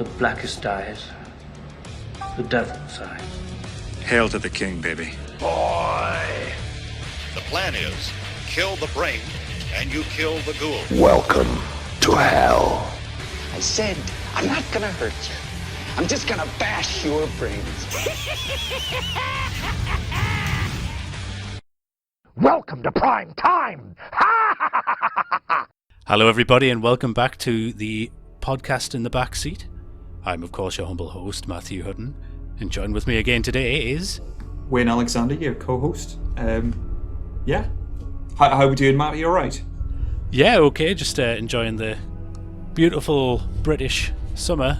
the blackest eyes, the devil's eyes. Hail to the king, baby. Boy! The plan is, kill the brain, and you kill the ghoul. Welcome to hell. I said, I'm not gonna hurt you. I'm just gonna bash your brains. Welcome to prime time. Hello everybody and welcome back to the podcast in the Backseat. I'm of course your humble host, Matthew Hutton, and joined with me again today is... Wayne Alexander, your co-host. Yeah. How are we doing, Matt? Are you alright? Yeah, okay, just enjoying the beautiful British summer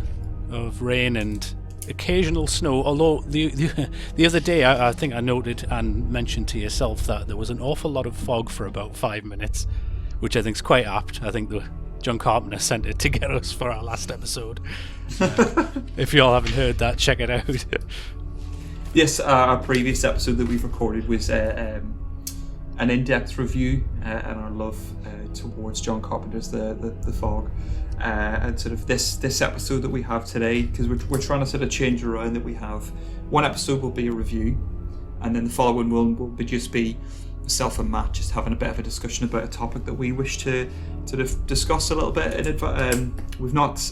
of rain and occasional snow, although the other day I think I noted and mentioned to yourself that there was an awful lot of fog for about 5 minutes, which I think is quite apt. I think John Carpenter sent it to get us for our last episode. If you all haven't heard that, check it out. Yes, our previous episode that we've recorded was an in-depth review and our love towards John Carpenter's The Fog. And sort of this episode that we have today, because we're trying to sort of change around, that we have one episode will be a review, and then the following one will just be myself and Matt just having a bit of a discussion about a topic that we wish to sort of discuss a little bit in advance. We've not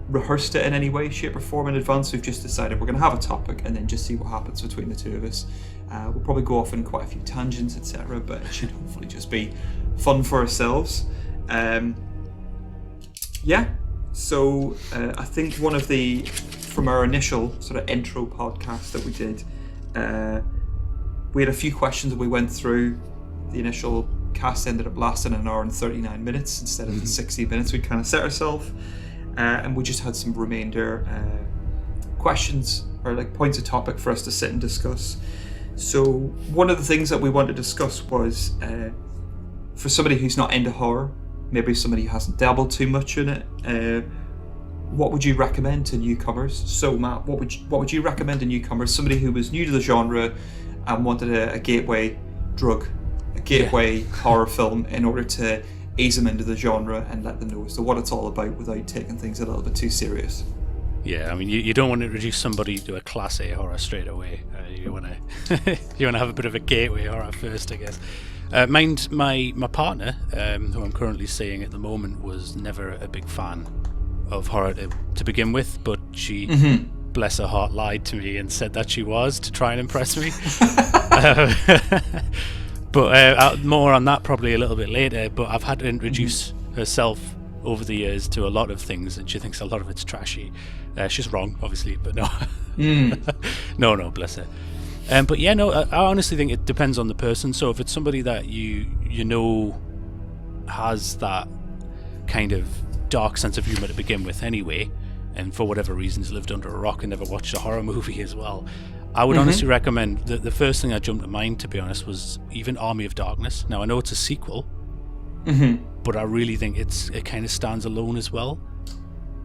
rehearsed it in any way, shape or form in advance. We've just decided we're going to have a topic and then just see what happens between the two of us. We'll probably go off in quite a few tangents, etc., but it should hopefully just be fun for ourselves. So I think from our initial sort of intro podcast that we did, we had a few questions that we went through. The initial cast ended up lasting an hour and 39 minutes instead of the 60 minutes we kind of set ourselves, and we just had some remainder questions or like points of topic for us to sit and discuss. So one of the things that we wanted to discuss was for somebody who's not into horror, maybe somebody who hasn't dabbled too much in it, what would you recommend to newcomers? So Matt, what would you recommend to newcomers, somebody who was new to the genre and wanted a gateway drug, a gateway horror film in order to ease them into the genre and let them know as to what it's all about without taking things a little bit too serious? Yeah, I mean, you don't want to introduce somebody to a class A horror straight away. You want to have a bit of a gateway horror first, I guess. My partner, who I'm currently seeing at the moment, was never a big fan of horror to begin with, but she, bless her heart, lied to me and said that she was to try and impress me. But more on that probably a little bit later. But I've had to introduce herself over the years to a lot of things, and she thinks a lot of it's trashy. She's wrong, obviously, but no. No, bless her. But yeah, no, I honestly think it depends on the person. So if it's somebody that you know has that kind of dark sense of humour to begin with anyway, and for whatever reasons lived under a rock and never watched a horror movie as well, I would honestly recommend, the first thing that jumped to mind, to be honest, was even Army of Darkness. Now I know it's a sequel, but I really think it kind of stands alone as well.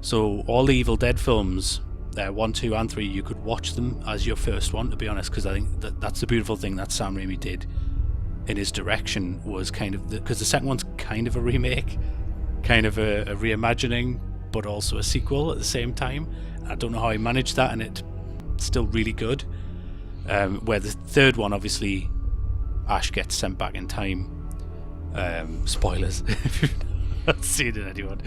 So all the Evil Dead films, 1, 2 and 3, you could watch them as your first one, to be honest, because I think that's the beautiful thing that Sam Raimi did in his direction, was kind of, because the second one's kind of a remake, kind of a reimagining, but also a sequel at the same time. I don't know how he managed that, and it's still really good. Where the third one, obviously, Ash gets sent back in time. Spoilers if you've not seen it, anyone.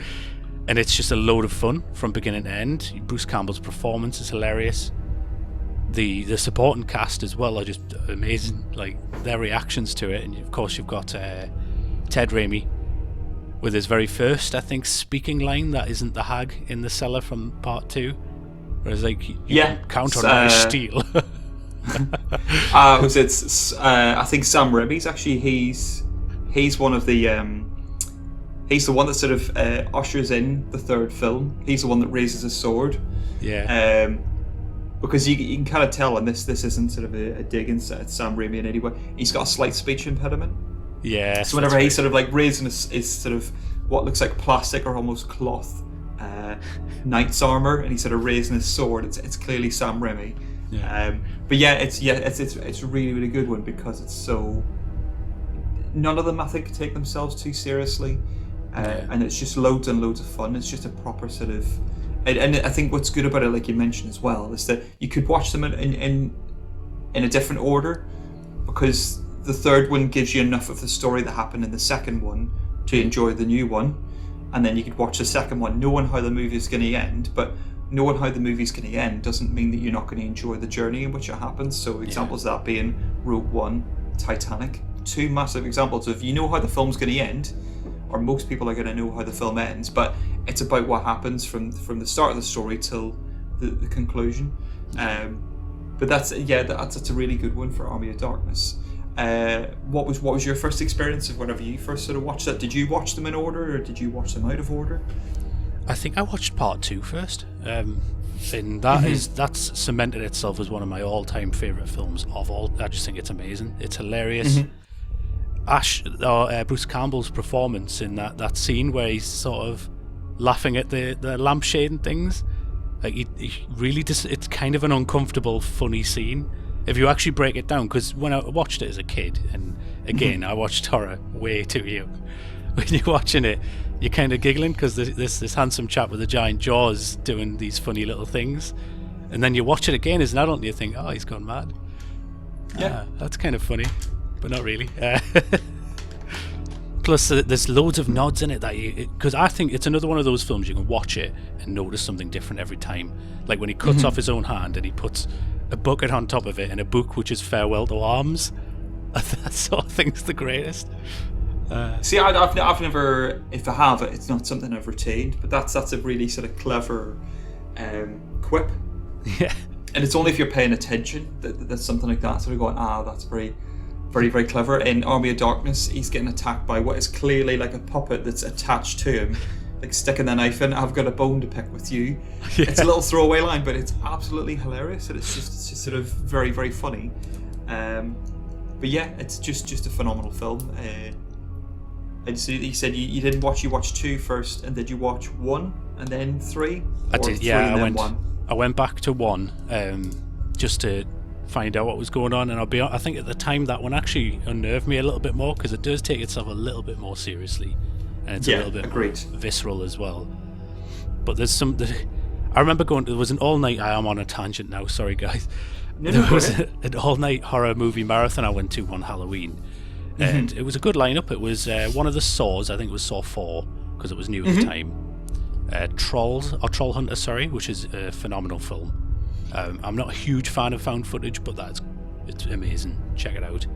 And it's just a load of fun from beginning to end. Bruce Campbell's performance is hilarious. The supporting cast as well are just amazing, like their reactions to it. And of course you've got Ted Raimi with his very first, I think, speaking line that isn't the hag in the cellar from part 2. Whereas like you can count on my steel. I think Sam Raimi's actually he's one of the he's the one that sort of ushers in the third film. He's the one that raises his sword. Yeah. Because you can kind of tell, and this isn't sort of a dig at Sam Raimi in any way. He's got a slight speech impediment. Yeah. So whenever he's sort of like raising his sort of what looks like plastic or almost cloth knight's armor, and he's sort of raising his sword, it's clearly Sam Raimi. Yeah. But yeah, it's a really, really good one because it's so. None of them, I think, take themselves too seriously. and it's just loads and loads of fun. It's just a proper sort of, and I think what's good about it, like you mentioned as well, is that you could watch them in a different order, because the third one gives you enough of the story that happened in the second one to enjoy the new one, and then you could watch the second one knowing how the movie is going to end. But knowing how the movie's going to end doesn't mean that you're not going to enjoy the journey in which it happens. So examples of that being Rogue One, Titanic, two massive examples of, you know how the film's going to end, or most people are going to know how the film ends, but it's about what happens from the start of the story till the conclusion. But that's a really good one for Army of Darkness. What was your first experience of whenever you first sort of watched that? Did you watch them in order, or did you watch them out of order? I think I watched part 2 first, and that's cemented itself as one of my all-time favourite films of all. I just think it's amazing. It's hilarious. Bruce Campbell's performance in that scene where he's sort of laughing at the lampshade and things, like he really it's kind of an uncomfortable, funny scene if you actually break it down. Because when I watched it as a kid, and again I watched horror way too young, when you're watching it, you're kind of giggling because this handsome chap with the giant jaws doing these funny little things, and then you watch it again as an adult and you think, oh, he's gone mad. Yeah, that's kind of funny, but not really. Plus, there's loads of nods in it because I think it's another one of those films you can watch it and notice something different every time. Like when he cuts off his own hand and he puts a bucket on top of it and a book which is Farewell to Arms. That sort of thing's the greatest. See, I've never, if I have it, it's not something I've retained, but that's a really sort of clever quip. Yeah. And it's only if you're paying attention that something like that sort of going, that's very, very, very clever. In Army of Darkness, he's getting attacked by what is clearly like a puppet that's attached to him, like sticking the knife in. I've got a bone to pick with you. Yeah. It's a little throwaway line, but it's absolutely hilarious, and it's just sort of very, very funny. But yeah, it's just a phenomenal film. And so you said you didn't watch. You watched 2 first, and did you watch 1 and then 3? I did. Yeah, I went back to 1 just to find out what was going on. And I think at the time that one actually unnerved me a little bit more because it does take itself a little bit more seriously, and it's a little bit more visceral as well. But there's I remember there was an all-night. I am on a tangent now. Sorry, guys. There was an all-night horror movie marathon I went to on Halloween. And it was a good lineup. It was one of the Saws, I think it was Saw 4, because it was new at the time. Troll Hunter, which is a phenomenal film. I'm not a huge fan of found footage, but it's amazing. Check it out.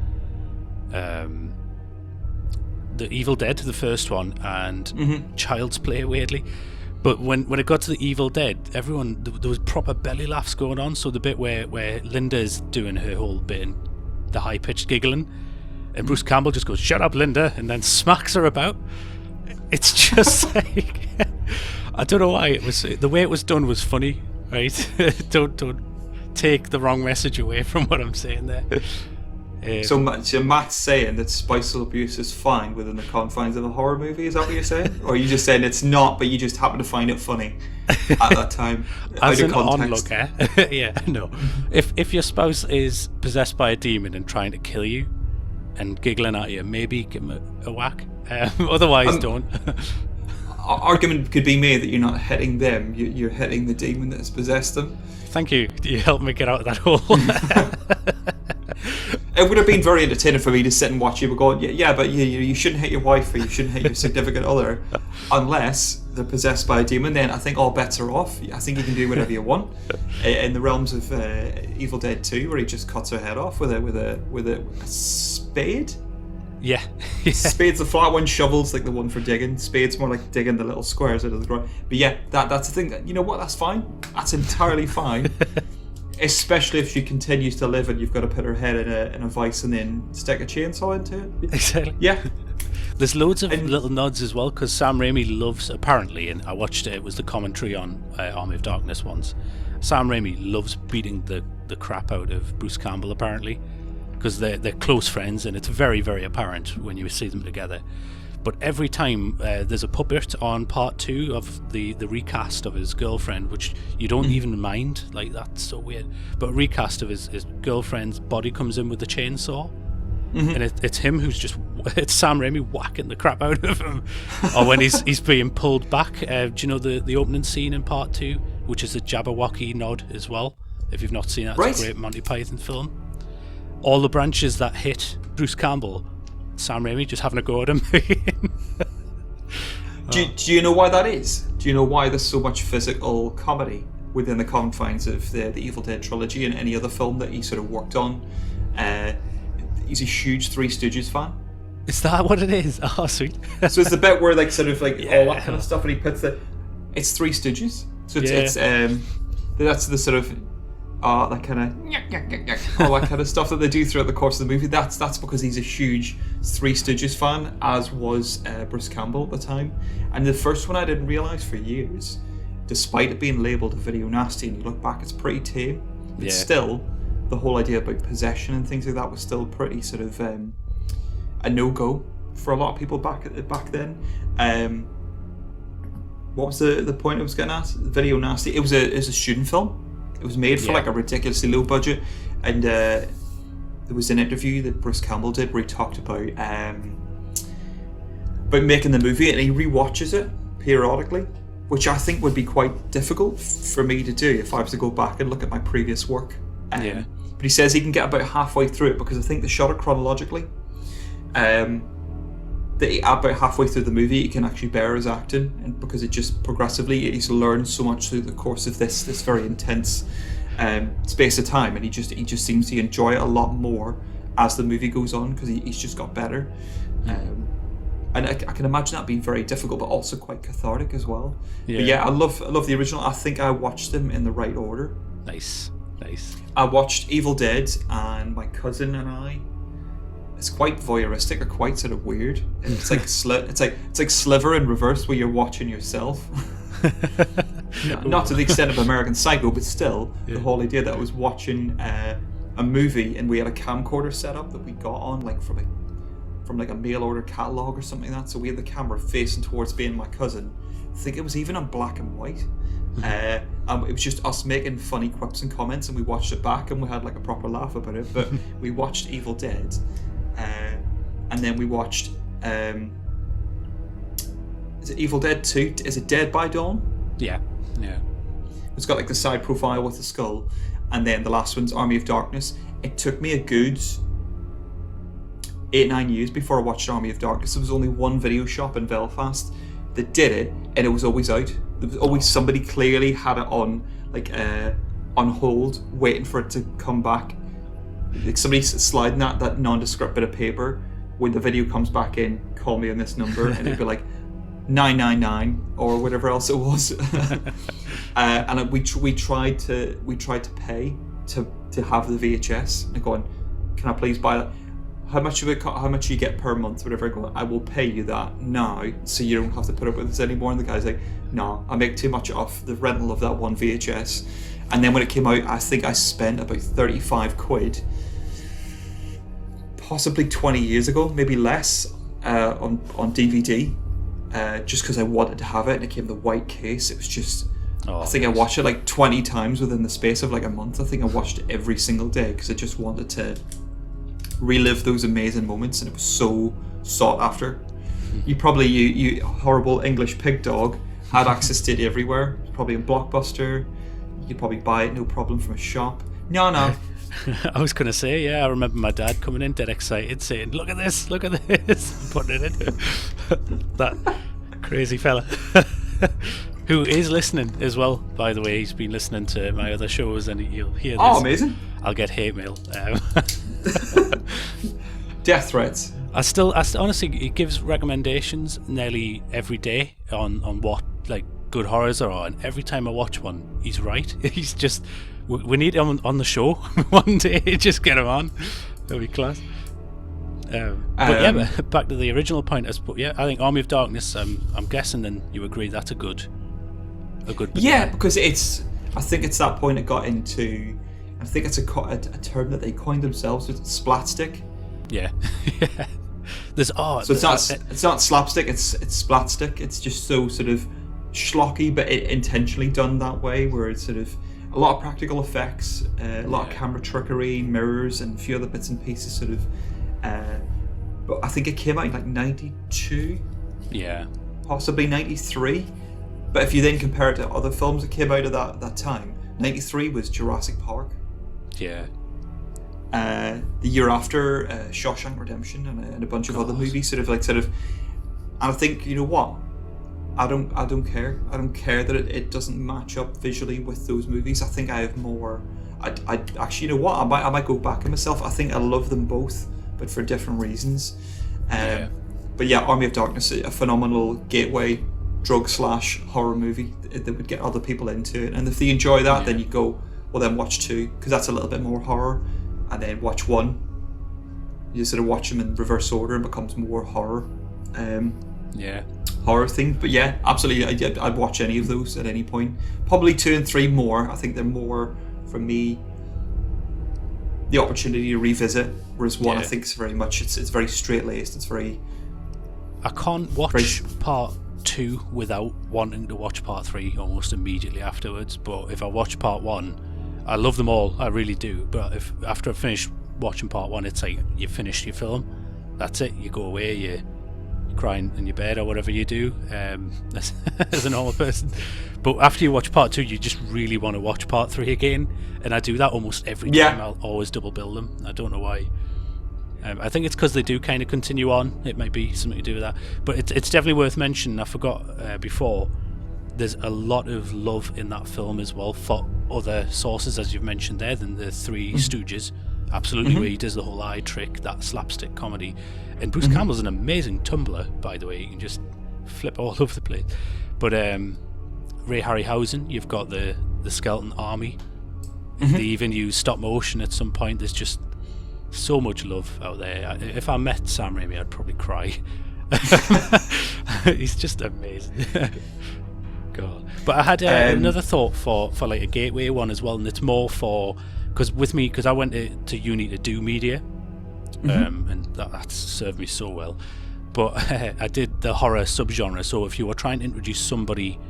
The Evil Dead, the first one, and Child's Play, weirdly. But when it got to the Evil Dead, everyone, there was proper belly laughs going on. So the bit where Linda's doing her whole bit and the high-pitched giggling, and Bruce Campbell just goes, "Shut up, Linda," and then smacks her about. It's just like, I don't know why it was. The way it was done was funny, right? Don't take the wrong message away from what I'm saying there. So Matt's saying that spousal abuse is fine within the confines of a horror movie. Is that what you're saying, or are you just saying it's not, but you just happen to find it funny at that time? As an onlooker, yeah, no. If your spouse is possessed by a demon and trying to kill you and giggling at you, maybe give him a whack. Otherwise, don't. Argument could be made that you're not hitting them, you're hitting the demon that has possessed them. Thank you. You helped me get out of that hole. It would have been very entertaining for me to sit and watch you, but going, but you shouldn't hit your wife or you shouldn't hit your significant other unless they're possessed by a demon. Then I think all bets are off. I think you can do whatever you want. In the realms of Evil Dead 2, where he just cuts her head off with a spade. Yeah. Spade's the flat one, shovel's like the one for digging. Spade's more like digging the little squares out of the ground. But yeah, that's the thing. That, you know what? That's fine. That's entirely fine. Especially if she continues to live and you've got to put her head in a vice and then stick a chainsaw into it. Exactly. Yeah. There's loads of little nods as well, because Sam Raimi loves, apparently, and I watched it was the commentary on Army of Darkness once. Sam Raimi loves beating the crap out of Bruce Campbell, apparently, because they're close friends, and it's very, very apparent when you see them together. But every time there's a puppet on part 2 of the recast of his girlfriend, which you don't even mind, like that's so weird. But a recast of his girlfriend's body comes in with the chainsaw, and it's him who's just it's Sam Raimi whacking the crap out of him, or when he's being pulled back. Do you know the opening scene in part 2, which is a Jabberwocky nod as well? If you've not seen that, it's a great Monty Python film. All the branches that hit Bruce Campbell, Sam Raimi just having a go at him. Do you know why that is? Do you know why there's so much physical comedy within the confines of the Evil Dead trilogy and any other film that he sort of worked on? He's a huge Three Stooges fan. Is that what it is? Oh, sweet. So it's the bit where like sort of like all that kind of stuff, and he puts it's Three Stooges. So it's that's the sort of that kind of all that kind of stuff that they do throughout the course of the movie. That's because he's a huge Three Stooges fan, as was Bruce Campbell at the time. And the first one I didn't realise for years, despite it being labelled a video nasty, and you look back, it's pretty tame. But still, the whole idea about possession and things like that was still pretty sort of a no-go for a lot of people back then. What was the point I was getting at? Video nasty. It was a student film. It was made for like a ridiculously low budget, and there was an interview that Bruce Campbell did where he talked about making the movie, and he rewatches it periodically, which I think would be quite difficult for me to do if I was to go back and look at my previous work. But he says he can get about halfway through it because I think they shot it chronologically. That about halfway through the movie he can actually bear his acting, and because it just progressively he's learned so much through the course of this very intense space of time, and he just seems to enjoy it a lot more as the movie goes on because he's just got better. And I can imagine that being very difficult, but also quite cathartic as well. But I love the original. I think I watched them in the right order. Nice. I watched Evil Dead, and my cousin and I. It's quite voyeuristic, or quite sort of weird. It's like it's like Sliver in reverse, where you're watching yourself. Not to the extent of American Psycho, but still the whole idea that I was watching a movie, and we had a camcorder set up that we got on like from a mail order catalog or something like that. So we had the camera facing towards me and my cousin. I think it was even on black and white. It was just us making funny quips and comments, and we watched it back and we had like a proper laugh about it. But we watched Evil Dead, and then we watched is it Evil Dead 2? Is it Dead by Dawn? Yeah. It's got like the side profile with the skull, and then the last one's Army of Darkness. It took me a good 8-9 years before I watched Army of Darkness. There was only one video shop in Belfast that did it, and it was always out. There was always somebody clearly had it on on hold, waiting for it to come back. Like somebody sliding that nondescript bit of paper. When the video comes back in, call me on this number, and it'd be like 999 or whatever else it was. And we tried to pay to have the VHS, and going, can I please buy that? How much you get per month, whatever. I go, I will pay you that now, so you don't have to put up with this anymore. And the guy's like, no, I make too much off the rental of that one VHS. And then when it came out, I think I spent about 35 quid, possibly 20 years ago, maybe less, on DVD, just because I wanted to have it, and it came in the white case. It was just, I think I watched it like 20 times within the space of like a month. I think I watched it every single day because I just wanted to relive those amazing moments, and it was so sought after. You horrible English pig dog had access to it everywhere. Probably in Blockbuster. You could probably buy it no problem from a shop. No. I was going to say, I remember my dad coming in dead excited saying, look at this, and putting it in. That crazy fella. Who is listening as well, by the way. He's been listening to my other shows, and you'll hear this. Oh, amazing. I'll get hate mail. Death threats. I honestly, he gives recommendations nearly every day on what like good horrors there are, and every time I watch one, he's right. He's just, we need him on the show one day. Just get him on. That'll be class. But back to the original point. I think Army of Darkness. I'm guessing then you agree that's a good. Yeah, because I think it's that point it got into. I think it's a term that they coined themselves. It's splatstick. Yeah. So it's not slapstick. It's splatstick. It's just so sort of schlocky, but it intentionally done that way, where it's sort of a lot of practical effects, a lot of camera trickery, mirrors, and a few other bits and pieces sort of But I think it came out in like 92, Yeah. possibly 93. But if you then compare it to other films that came out at that time, 93 was Jurassic Park. Yeah. The year after, Shawshank Redemption and a bunch of other movies, sort of. And I think, you know what? I don't care. I don't care that it doesn't match up visually with those movies. I think I have more. I actually, you know what? I might go back on myself. I think I love them both, but for different reasons. But yeah, Army of Darkness, a phenomenal gateway drug/horror movie that would get other people into it. And if they enjoy that, then you go, well, then watch 2, because that's a little bit more horror, and then watch 1. You sort of watch them in reverse order and becomes more horror. Horror thing. But yeah, absolutely, I'd watch any of those at any point. Probably 2 and 3 more. I think they're more, for me, the opportunity to revisit, whereas 1 I think is very much, it's very straight-laced, it's very... I can't watch part 2 without wanting to watch part 3 almost immediately afterwards, but if I watch part 1, I love them all, I really do, but if after I finish watching part 1, it's like you finished your film, that's it, you go away, you crying in your bed or whatever you do as a normal person, but after you watch part 2 you just really want to watch part 3 again, and I do that almost every time. I'll always double bill them. I don't know why. I think it's because they do kind of continue on. It might be something to do with that, but it's definitely worth mentioning. I forgot before, there's a lot of love in that film as well for other sources, as you've mentioned there, than the Three Stooges. Absolutely, where he does the whole eye trick, that slapstick comedy. And Bruce Campbell's an amazing tumbler, by the way. You can just flip all over the place. But Ray Harryhausen, you've got the Skeleton Army. They even use stop motion at some point. There's just so much love out there. If I met Sam Raimi, I'd probably cry. He's just amazing. God. But I had another thought for like a gateway one as well, and it's more for... Because I went to uni to do media, and that's served me so well. But I did the horror subgenre, so if you were trying to introduce somebody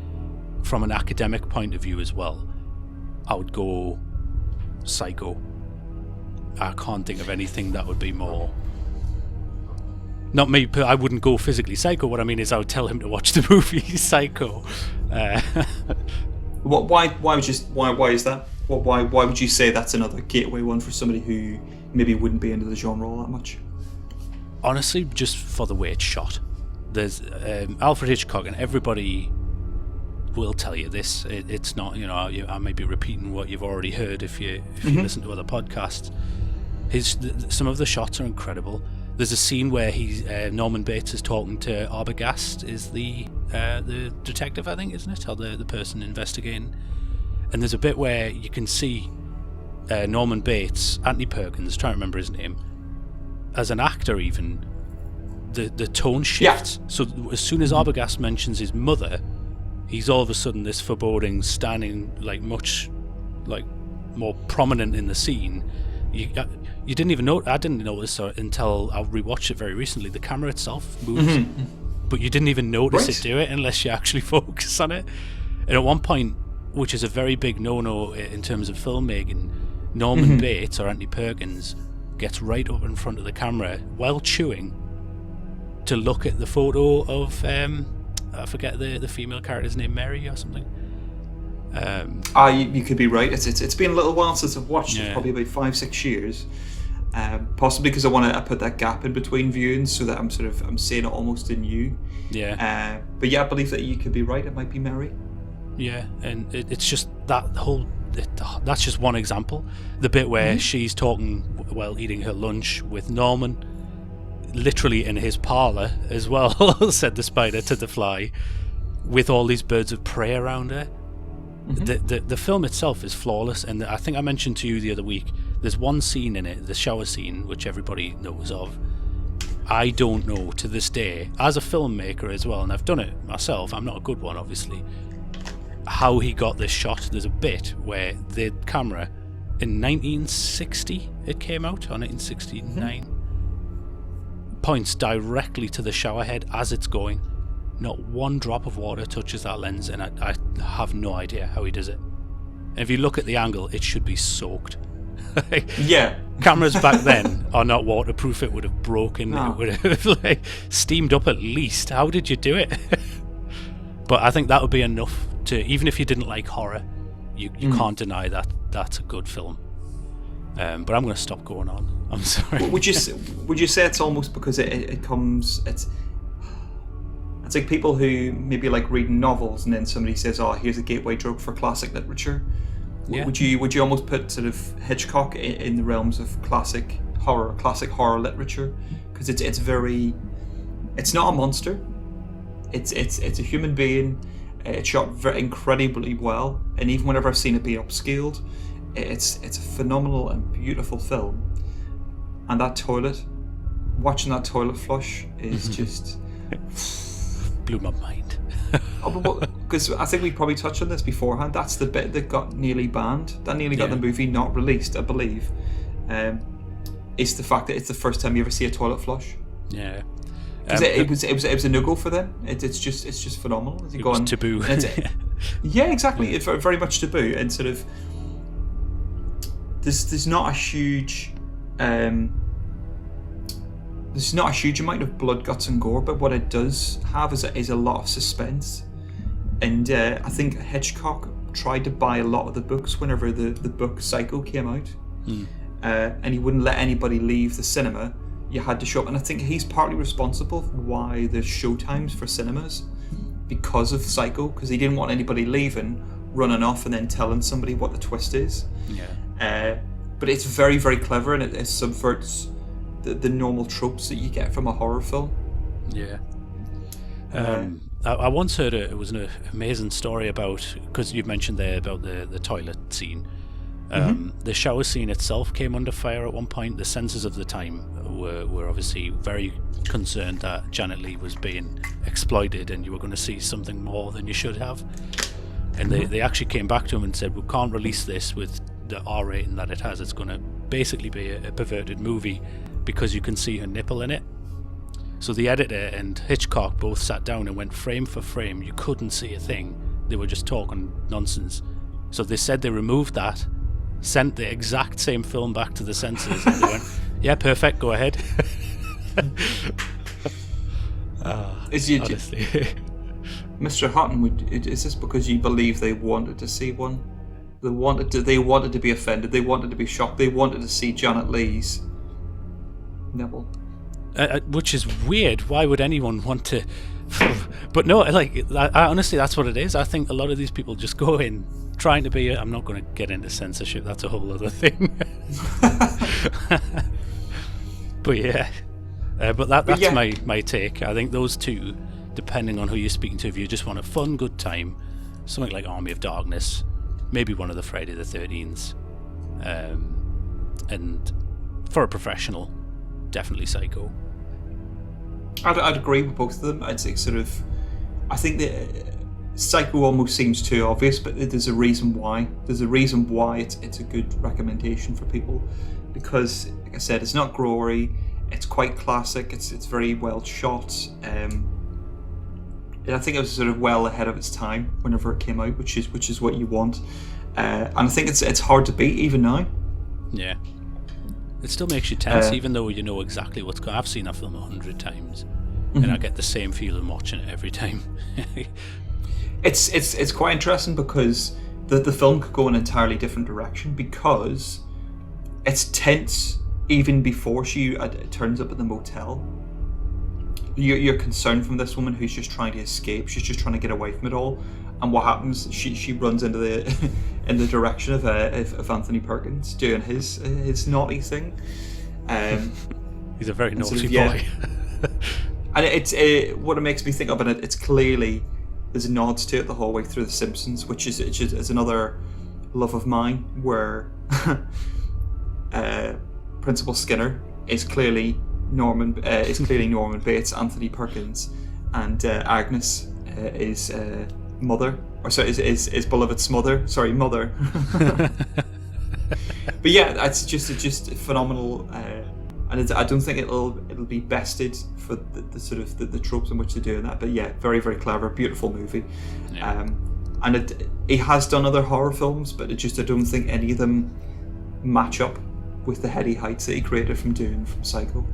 from an academic point of view as well, I would go Psycho. I can't think of anything that would be more... Not me, I wouldn't go physically psycho. What I mean is I would tell him to watch the movie Psycho. Why is that? Why would you say that's another gateway one for somebody who maybe wouldn't be into the genre all that much? Honestly, just for the way it's shot. There's Alfred Hitchcock, and everybody will tell you this. It's not, I may be repeating what you've already heard if you listen to other podcasts. Some of the shots are incredible. There's a scene where Norman Bates is talking to Arbogast, is the detective, I think, isn't it, or the person investigating. And there's a bit where you can see Norman Bates, Anthony Perkins, trying to remember his name, as an actor even, the tone shifts. Yeah. So as soon as Arbogast mentions his mother, he's all of a sudden this foreboding, standing much more prominent in the scene. You didn't even know. I didn't notice until I rewatched it very recently. The camera itself moves, but you didn't even notice it do it unless you actually focus on it. And at one point, which is a very big no-no in terms of filmmaking, Norman Bates, or Anthony Perkins, gets right up in front of the camera while chewing to look at the photo of I forget the female character's name, Mary or something. You could be right. It's been a little while since I've watched it, probably about 5-6 years. Possibly because I want to put that gap in between viewings so that I'm seeing it almost in you. Yeah. But yeah, I believe that you could be right. It might be Mary. Yeah, and it's just that whole... that's just one example. The bit where she's talking while eating her lunch with Norman, literally in his parlour as well, said the spider to the fly, with all these birds of prey around her. The film itself is flawless, and I think I mentioned to you the other week, there's one scene in it, the shower scene, which everybody knows of. I don't know to this day, as a filmmaker as well, and I've done it myself, I'm not a good one obviously, how he got this shot. There's a bit where the camera, in 1960 it came out, or 1969, points directly to the shower head as it's going. Not one drop of water touches that lens, and I have no idea how he does it. And if you look at the angle, it should be soaked. Yeah, cameras back then are not waterproof. It would have broken. No. It would have like steamed up at least. How did you do it? But I think that would be enough to, even if you didn't like horror, you can't deny that that's a good film. But I'm going to stop going on. I'm sorry. Would you say it's almost because it comes... It's like people who maybe like reading novels, and then somebody says, "Oh, here's a gateway drug for classic literature." Yeah. Would you almost put sort of Hitchcock in the realms of classic horror literature? Because it's not a monster. It's a human being. It's shot very incredibly well, and even whenever I've seen it be upscaled, it's a phenomenal and beautiful film. And that toilet, watching that toilet flush is just blew my mind. Because I think we probably touched on this beforehand. That's the bit that got nearly banned. That nearly got the movie not released, I believe. It's the fact that it's the first time you ever see a toilet flush. Yeah. It was a no-go for them. It's just phenomenal. It was taboo. Yeah, exactly. It's very much taboo, and sort of there's not a huge amount of blood, guts, and gore, but what it does have is a lot of suspense. And I think Hitchcock tried to buy a lot of the books whenever the book Psycho came out, and he wouldn't let anybody leave the cinema. You had to show up, and I think he's partly responsible for why there's showtimes for cinemas because of Psycho, because he didn't want anybody leaving, running off, and then telling somebody what the twist is. Yeah. But it's very, very clever, and it subverts the normal tropes that you get from a horror film. Yeah. I once heard it was an amazing story about, because you mentioned there about the toilet scene. The shower scene itself came under fire at one point. The censors of the time were obviously very concerned that Janet Leigh was being exploited and you were going to see something more than you should have. And they actually came back to him and said, we can't release this with the R rating that it has. It's going to basically be a perverted movie because you can see her nipple in it. So the editor and Hitchcock both sat down and went frame for frame. You couldn't see a thing. They were just talking nonsense. So they said they removed that, sent the exact same film back to the censors, and they went, yeah, perfect, go ahead. Honestly. Mr. Hutton, is this because you believe they wanted to see one? They wanted to be offended. They wanted to be shocked. They wanted to see Janet Leigh's nipple. Which is weird. Why would anyone want to? But no, I honestly, that's what it is. I think a lot of these people just go in trying to be. I'm not going to get into censorship. That's a whole other thing. But yeah, that's my take. I think those two, depending on who you're speaking to, if you just want a fun, good time, something like Army of Darkness, maybe one of the Friday the 13th, and for a professional, definitely Psycho. I'd agree with both of them. I'd say I think that Psycho almost seems too obvious, but there's a reason why. There's a reason why it's a good recommendation for people, because, like I said, it's not gory. It's quite classic. It's very well shot. And I think it was sort of well ahead of its time whenever it came out, which is what you want. And I think it's hard to beat even now. Yeah. It still makes you tense, even though you know exactly what's going on. I've seen that film 100 times, and I get the same feeling watching it every time. It's quite interesting because the film could go in an entirely different direction, because it's tense even before she turns up at the motel. You're concerned from this woman who's just trying to escape. She's just trying to get away from it all. And what happens? She runs into the direction of Anthony Perkins doing his naughty thing. He's a very naughty boy. And it's what it makes me think of, and it's clearly there's nods to it the whole way through The Simpsons, which is another love of mine, where Principal Skinner is clearly Norman Bates, Anthony Perkins, and Agnes is Mother, or sorry, is Beloved's mother. Sorry, Mother. But yeah, it's just phenomenal, and I don't think it'll be bested for the sort of the tropes in which they're doing that. But yeah, very, very clever, beautiful movie. Yeah. And he has done other horror films, but I don't think any of them match up with the heady heights that he created from Dune, from Psycho.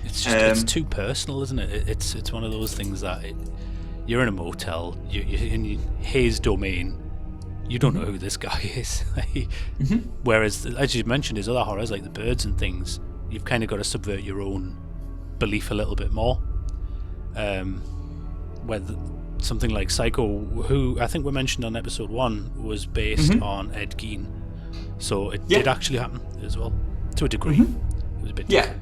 It's just it's too personal, isn't it? It's one of those things that you're in a motel, you're in his domain. You don't know who this guy is. Whereas, as you mentioned, his other horrors like the birds and things, you've kind of got to subvert your own belief a little bit more. Whether something like Psycho, who I think we mentioned on episode 1, was based on Ed Gein, so it did actually happen as well, to a degree. It was a bit different.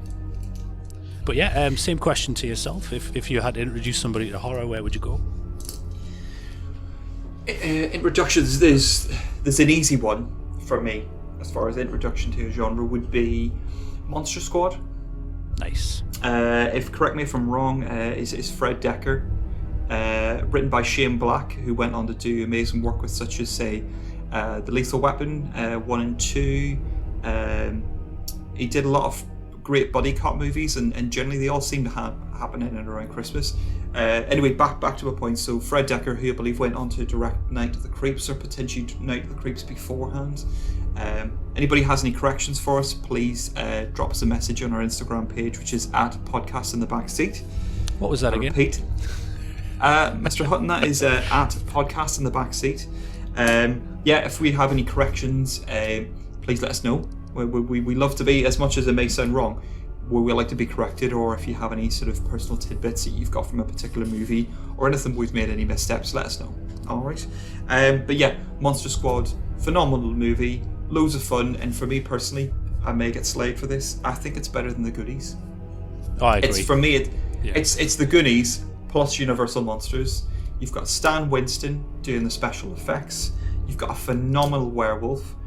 But yeah, same question to yourself. If you had to introduce somebody to horror, where would you go? Introductions, there's an easy one for me as far as introduction to a genre would be Monster Squad. Nice. Correct me if I'm wrong, is Fred Dekker, written by Shane Black, who went on to do amazing work with such as, say, The Lethal Weapon 1 and 2. He did a lot of great buddy cop movies, and generally they all seem to happen in and around Christmas. Anyway, back to a point. So Fred Dekker, who I believe went on to direct Night of the Creeps, or potentially Night of the Creeps beforehand. Anybody has any corrections for us, please drop us a message on our Instagram page, which is @podcast in the backseat. What was that again? Repeat. Mr. Hutton, that is at podcast in the backseat. If we have any corrections, please let us know. We love to be, as much as it may sound wrong, we like to be corrected, or if you have any sort of personal tidbits that you've got from a particular movie or anything we've made any missteps, let us know. Alright. But yeah, Monster Squad, phenomenal movie, loads of fun, and for me personally, I may get slayed for this, I think it's better than the Goonies. Oh, I agree. It's the Goonies plus Universal Monsters. You've got Stan Winston doing the special effects. You've got a phenomenal werewolf.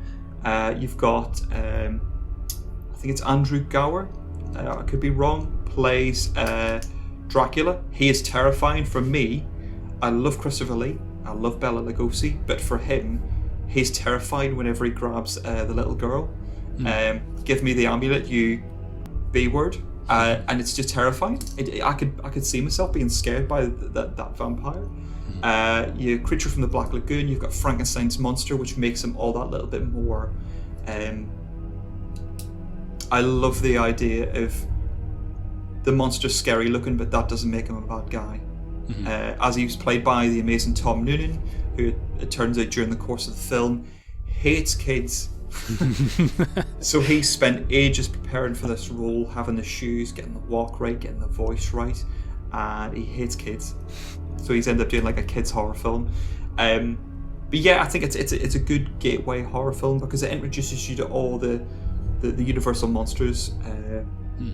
You've got, I think it's Andrew Gower, I could be wrong, plays Dracula. He is terrifying. For me, I love Christopher Lee, I love Bela Lugosi, but for him, he's terrifying whenever he grabs the little girl. Give me the amulet, you B-word. And it's just terrifying. I could see myself being scared by that vampire. Your Creature from the Black Lagoon, you've got Frankenstein's monster, which makes him all that little bit more. I love the idea of the monster scary looking, but that doesn't make him a bad guy. As he was played by the amazing Tom Noonan, who it turns out during the course of the film hates kids. So he spent ages preparing for this role, having the shoes, getting the walk right, getting the voice right, and he hates kids. So he's ended up doing like a kids horror film. But yeah, I think it's a good gateway horror film because it introduces you to all the Universal monsters,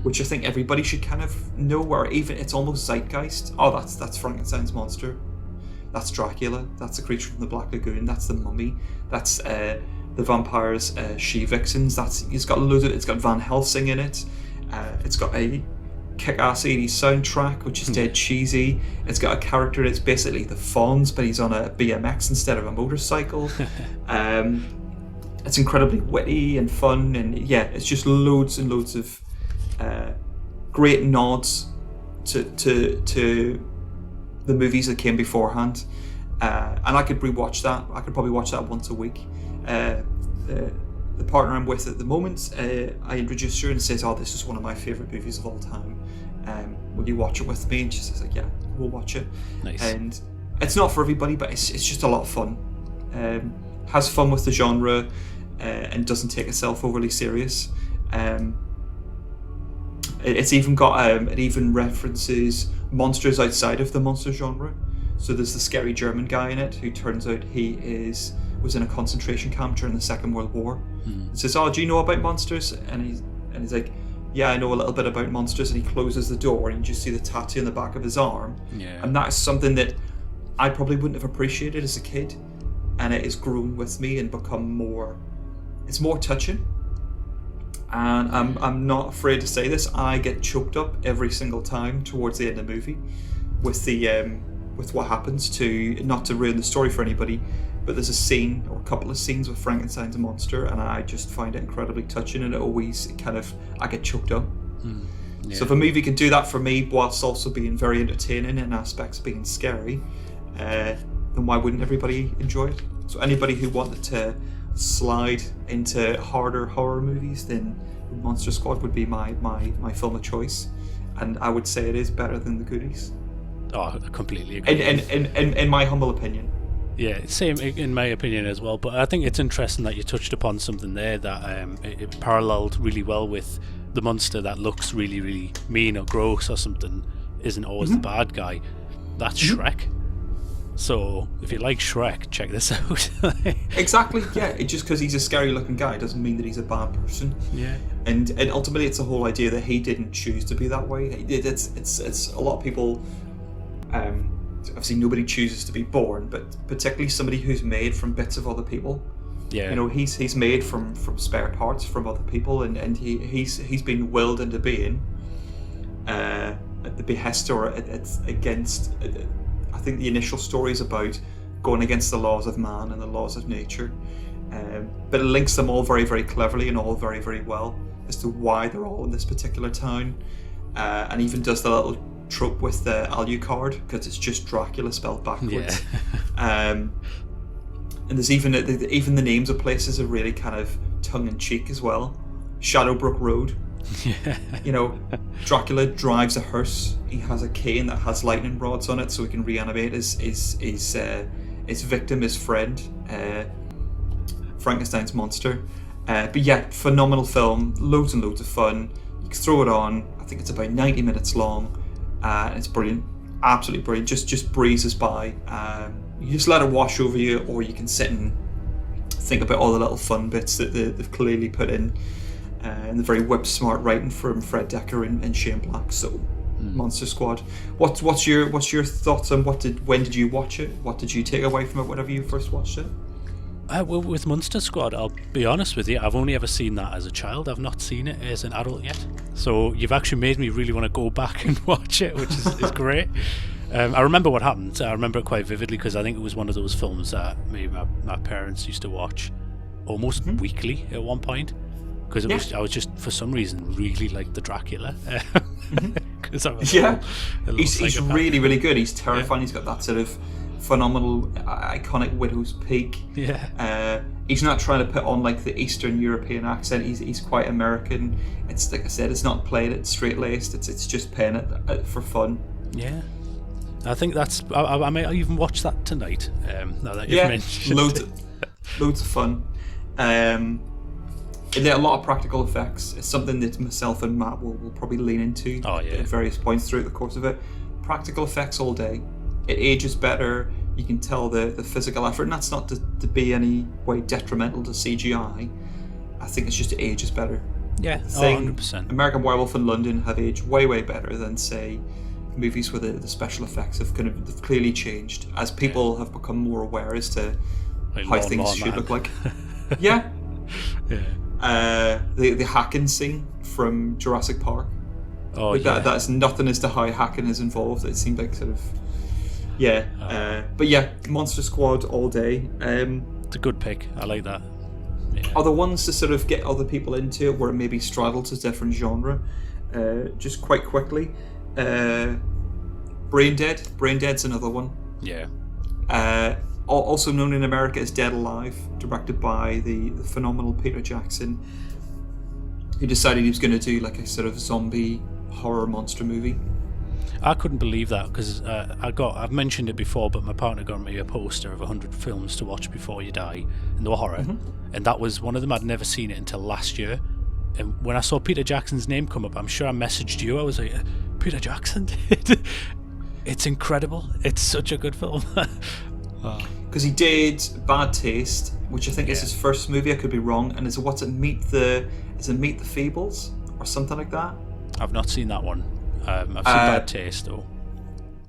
which I think everybody should kind of know, or even it's almost zeitgeist. Oh, that's Frankenstein's monster, that's Dracula, that's the Creature from the Black Lagoon, that's the Mummy, that's the vampires, she-vixens. It's got Van Helsing in it. It's got a kick-ass 80s soundtrack, which is dead cheesy. It's got a character that's basically the Fonz, but he's on a BMX instead of a motorcycle. It's incredibly witty and fun, and yeah, it's just loads and loads of great nods to the movies that came beforehand. And I could rewatch that. I could probably watch that once a week. The partner I'm with at the moment, I introduced her and says, "Oh, this is one of my favourite movies of all time. Will you watch it with me?" And she says, "Like, yeah, we'll watch it." Nice. And it's not for everybody, but it's just a lot of fun. Has fun with the genre and doesn't take itself overly serious. It's even got it even references monsters outside of the monster genre. So there's the scary German guy in it who turns out he was in a concentration camp during the Second World War. He says, "Oh, do you know about monsters?" And he's like, "Yeah, I know a little bit about monsters." And he closes the door and you just see the tattoo on the back of his arm. Yeah. And that is something that I probably wouldn't have appreciated as a kid, and it has grown with me and become more touching. And I'm not afraid to say this, I get choked up every single time towards the end of the movie with what happens to, not to ruin the story for anybody, but there's a scene or a couple of scenes with Frankenstein's monster, and I just find it incredibly touching, and I get choked up. Yeah. So if a movie can do that for me whilst also being very entertaining in aspects being scary, then why wouldn't everybody enjoy it? So anybody who wanted to slide into harder horror movies, then Monster Squad would be my film of choice, and I would say it is better than The Goodies. Oh, I completely agree. In my humble opinion. Yeah, same in my opinion as well. But I think it's interesting that you touched upon something there that it paralleled really well with the monster that looks really, really mean or gross or something isn't always the bad guy. That's Shrek. So if you like Shrek, check this out. Exactly. Yeah. It just because he's a scary looking guy doesn't mean that he's a bad person. Yeah. And ultimately, it's the whole idea that he didn't choose to be that way. It's a lot of people. Obviously, nobody chooses to be born, but particularly somebody who's made from bits of other people. Yeah. You know, he's made from spare parts from other people, and he's been willed into being at the behest or it's against. I think the initial story is about going against the laws of man and the laws of nature, but it links them all very, very cleverly and all very, very well as to why they're all in this particular town, and even does the little trope with the Alucard because it's just Dracula spelled backwards. Yeah. And there's even the names of places are really kind of tongue-in-cheek as well. Shadowbrook Road. Yeah. You know, Dracula drives a hearse. He has a cane that has lightning rods on it so he can reanimate his victim, his friend, Frankenstein's monster. But yeah, phenomenal film, loads and loads of fun. You can throw it on. I think it's about 90 minutes long. It's brilliant, absolutely brilliant. Just breezes by. You just let it wash over you, or you can sit and think about all the little fun bits that they've clearly put in, and the very whip-smart writing from Fred Decker and Shane Black. So, Monster Squad. What's your thoughts on when did you watch it? What did you take away from it whenever you first watched it? Well, with Monster Squad, I'll be honest with you, I've only ever seen that as a child. I've not seen it as an adult yet. So you've actually made me really want to go back and watch it, which is great. I remember what happened. I remember it quite vividly because I think it was one of those films that maybe my parents used to watch almost weekly at one point. Because I was just, for some reason, really like the Dracula. Cause I'm he's really, really good. He's terrifying. He's got that sort of phenomenal, iconic widow's peak. Yeah. He's not trying to put on like the Eastern European accent. He's quite American. It's like I said, it's not played it straight laced. It's just playing it for fun. Yeah. I think that's. I may even watch that tonight. Now that you've mentioned loads of fun. There are a lot of practical effects. It's something that myself and Matt will probably lean into at various points throughout the course of it. Practical effects all day. It ages better. You can tell the physical effort, and that's not to be any way detrimental to CGI. I think it's just it ages better. Yeah, 100%. American Werewolf in London have aged way, way better than, say, movies where the special effects have they've clearly changed as people have become more aware as to how things should look like. Yeah. The hacking scene from Jurassic Park. Oh, yeah. That's nothing as to how hacking is involved. It seemed like sort of but yeah, Monster Squad all day. It's a good pick. I like that. Yeah. Other ones to sort of get other people into it where it maybe straddles a different genre. Just quite quickly, Brain Dead. Brain Dead's another one. Yeah. Also known in America as Dead Alive, directed by the phenomenal Peter Jackson, who decided he was going to do like a sort of zombie horror monster movie. I couldn't believe that because I've mentioned it before, but my partner got me a poster of 100 films to watch before you die, and they were horror, and that was one of them. I'd never seen it until last year, and when I saw Peter Jackson's name come up, I'm sure I messaged you. I was like, Peter Jackson? It's incredible. It's such a good film. Because he did Bad Taste, which I think is his first movie. I could be wrong. And is it Meet the Feebles or something like that? I've not seen that one. I've seen Bad Taste though.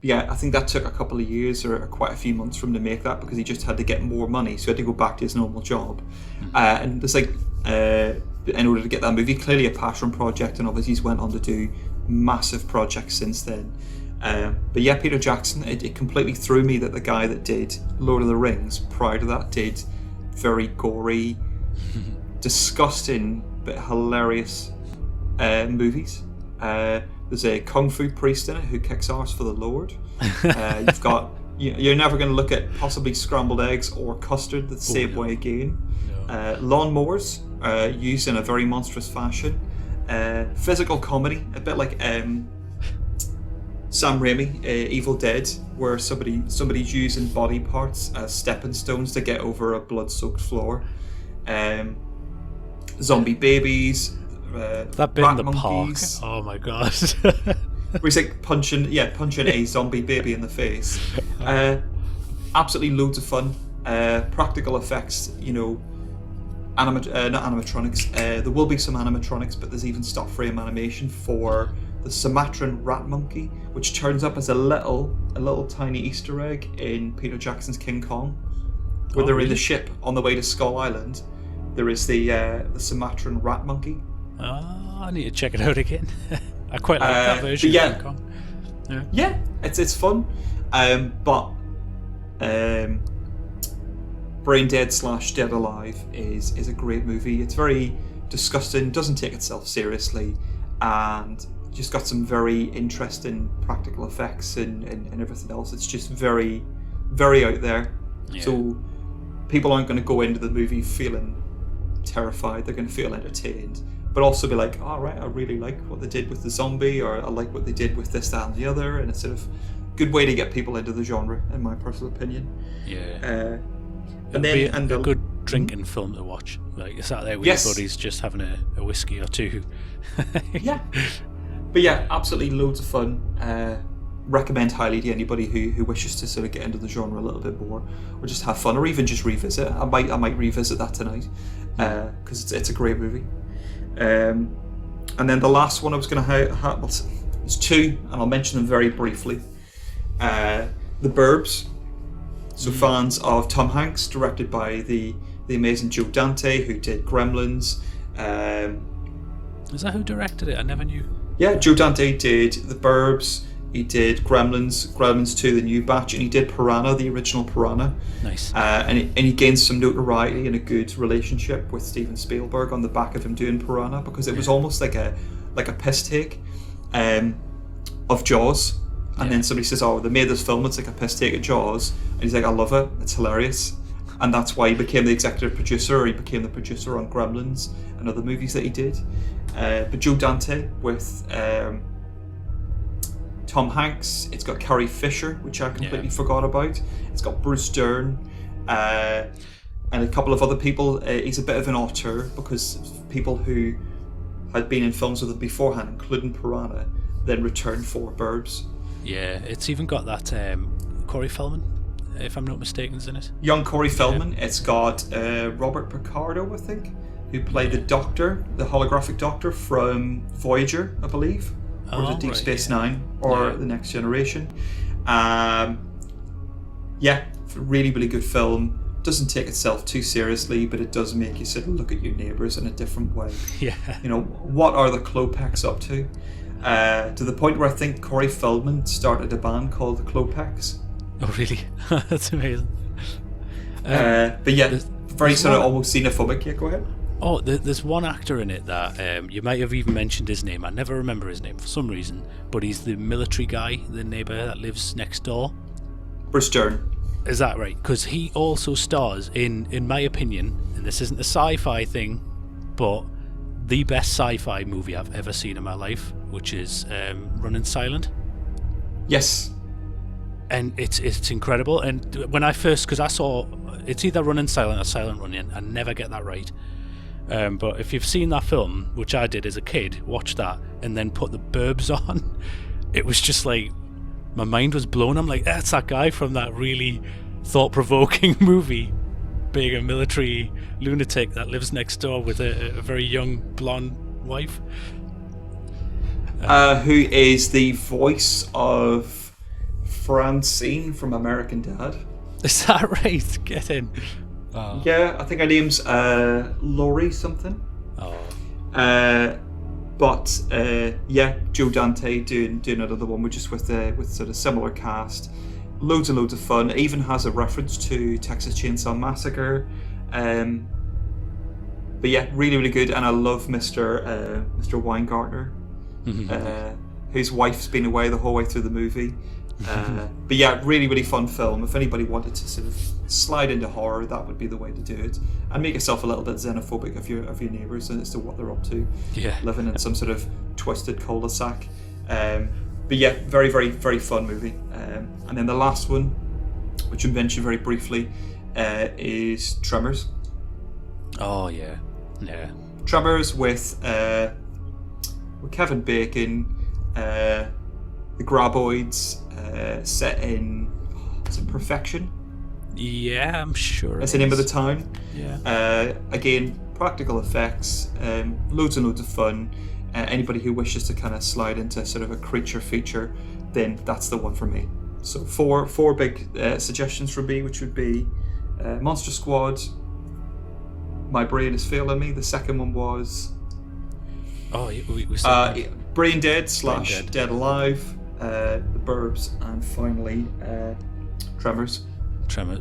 Yeah, I think that took a couple of years or quite a few months for him to make that because he just had to get more money, so he had to go back to his normal job. And it's like, in order to get that movie, clearly a passion project, and obviously he's went on to do massive projects since then. But yeah, Peter Jackson, it completely threw me that the guy that did Lord of the Rings prior to that did very gory, disgusting but hilarious movies. There's a kung fu priest in it who kicks arse for the Lord. You've got you're never going to look at possibly scrambled eggs or custard the same way again. lawnmowers used in a very monstrous fashion. Physical comedy, a bit like Sam Raimi, Evil Dead, where somebody's using body parts as stepping stones to get over a blood-soaked floor. Zombie babies. That bit in the monkeys. park. Oh my god. Where he's like punching a zombie baby in the face. Absolutely loads of fun. Practical effects, not animatronics. There will be some animatronics, but there's even stop frame animation for the Sumatran rat monkey, which turns up as a little tiny Easter egg in Peter Jackson's King Kong, where they're in the ship on the way to Skull Island. There is the Sumatran rat monkey. Oh, I need to check it out again. I quite like that version of King Kong. Yeah, it's fun. Brain Dead / Dead Alive is a great movie. It's very disgusting, doesn't take itself seriously, and just got some very interesting practical effects and everything else. It's just very, very out there. Yeah. So people aren't going to go into the movie feeling terrified. They're going to feel entertained, but also be like, all right, I really like what they did with the zombie, or I like what they did with this, that, and the other. And it's sort of good way to get people into the genre, in my personal opinion. Yeah. And then a good drinking film to watch. Like you sat there with your buddies, just having a whiskey or two. Yeah. But yeah, absolutely loads of fun. Recommend highly to anybody who wishes to sort of get into the genre a little bit more, or just have fun, or even just revisit. I might revisit that tonight because it's a great movie. And then the last one I was going to have, it's two, and I'll mention them very briefly. The Burbs. So fans of Tom Hanks, directed by the amazing Joe Dante, who did Gremlins. Is that who directed it? I never knew. Yeah, Joe Dante did The Burbs. He did Gremlins 2, the new batch, and he did Piranha, the original Piranha. Nice. And he gained some notoriety and a good relationship with Steven Spielberg on the back of him doing Piranha, because it was almost like a piss take of Jaws. And then somebody says, oh, they made this film, it's like a piss take of Jaws. And he's like, I love it, it's hilarious. And that's why he became the executive producer, or he became the producer on Gremlins and other movies that he did. But Joe Dante with Tom Hanks, it's got Carrie Fisher, which I completely forgot about. It's got Bruce Dern, and a couple of other people. He's a bit of an auteur, because people who had been in films with him beforehand, including Piranha, then returned for Burbs. Yeah, it's even got that Corey Feldman, if I'm not mistaken, is in it. Young Corey Feldman. It's got Robert Picardo, I think, who played the Doctor, the holographic Doctor from Voyager, I believe, or the Deep Space Nine, or The Next Generation. Really, really good film. Doesn't take itself too seriously, but it does make you sort of look at your neighbours in a different way. Yeah. What are the Klopeks up to? To the point where I think Corey Feldman started a band called the Klopeks. Oh, really? That's amazing. But yeah, very sort of almost xenophobic. Yeah, go ahead. Oh, there's one actor in it that you might have even mentioned his name. I never remember his name for some reason, but he's the military guy, the neighbour that lives next door. Bruce Dern. Is that right? Because he also stars in my opinion, and this isn't a sci-fi thing, but the best sci-fi movie I've ever seen in my life, which is Running Silent. Yes. And it's incredible. And when I first, because I saw, it's either Running Silent or Silent Running, I never get that right. But if you've seen that film, which I did as a kid, watch that and then put The Burbs on, it was just like, my mind was blown. I'm like, that's that guy from that really thought-provoking movie, being a military lunatic that lives next door with a very young blonde wife. Who is the voice of Francine from American Dad. Is that right? Get in. Oh. Yeah, I think her name's Laurie something. Oh. But Joe Dante doing another one, with sort of similar cast. Loads and loads of fun. It even has a reference to Texas Chainsaw Massacre. But yeah, really, really good. And I love Mr. Weingartner, whose wife's been away the whole way through the movie. But yeah, really, really fun film. If anybody wanted to sort of slide into horror, that would be the way to do it, and make yourself a little bit xenophobic of your neighbours as to what they're up to, living in some sort of twisted cul-de-sac. But yeah, very, very, very fun movie. And then the last one, which I mentioned very briefly, is Tremors. Oh yeah. Tremors with Kevin Bacon, the Graboids, set in, is it Perfection? Yeah, I'm sure. That's the name of the town. Yeah. Again, practical effects, loads and loads of fun. Anybody who wishes to kind of slide into sort of a creature feature, then that's the one for me. So four big suggestions from me, which would be Monster Squad, My Brain is Failing Me. The second one was we said Brain Dead / Dead Alive, The Burbs, and finally Tremors,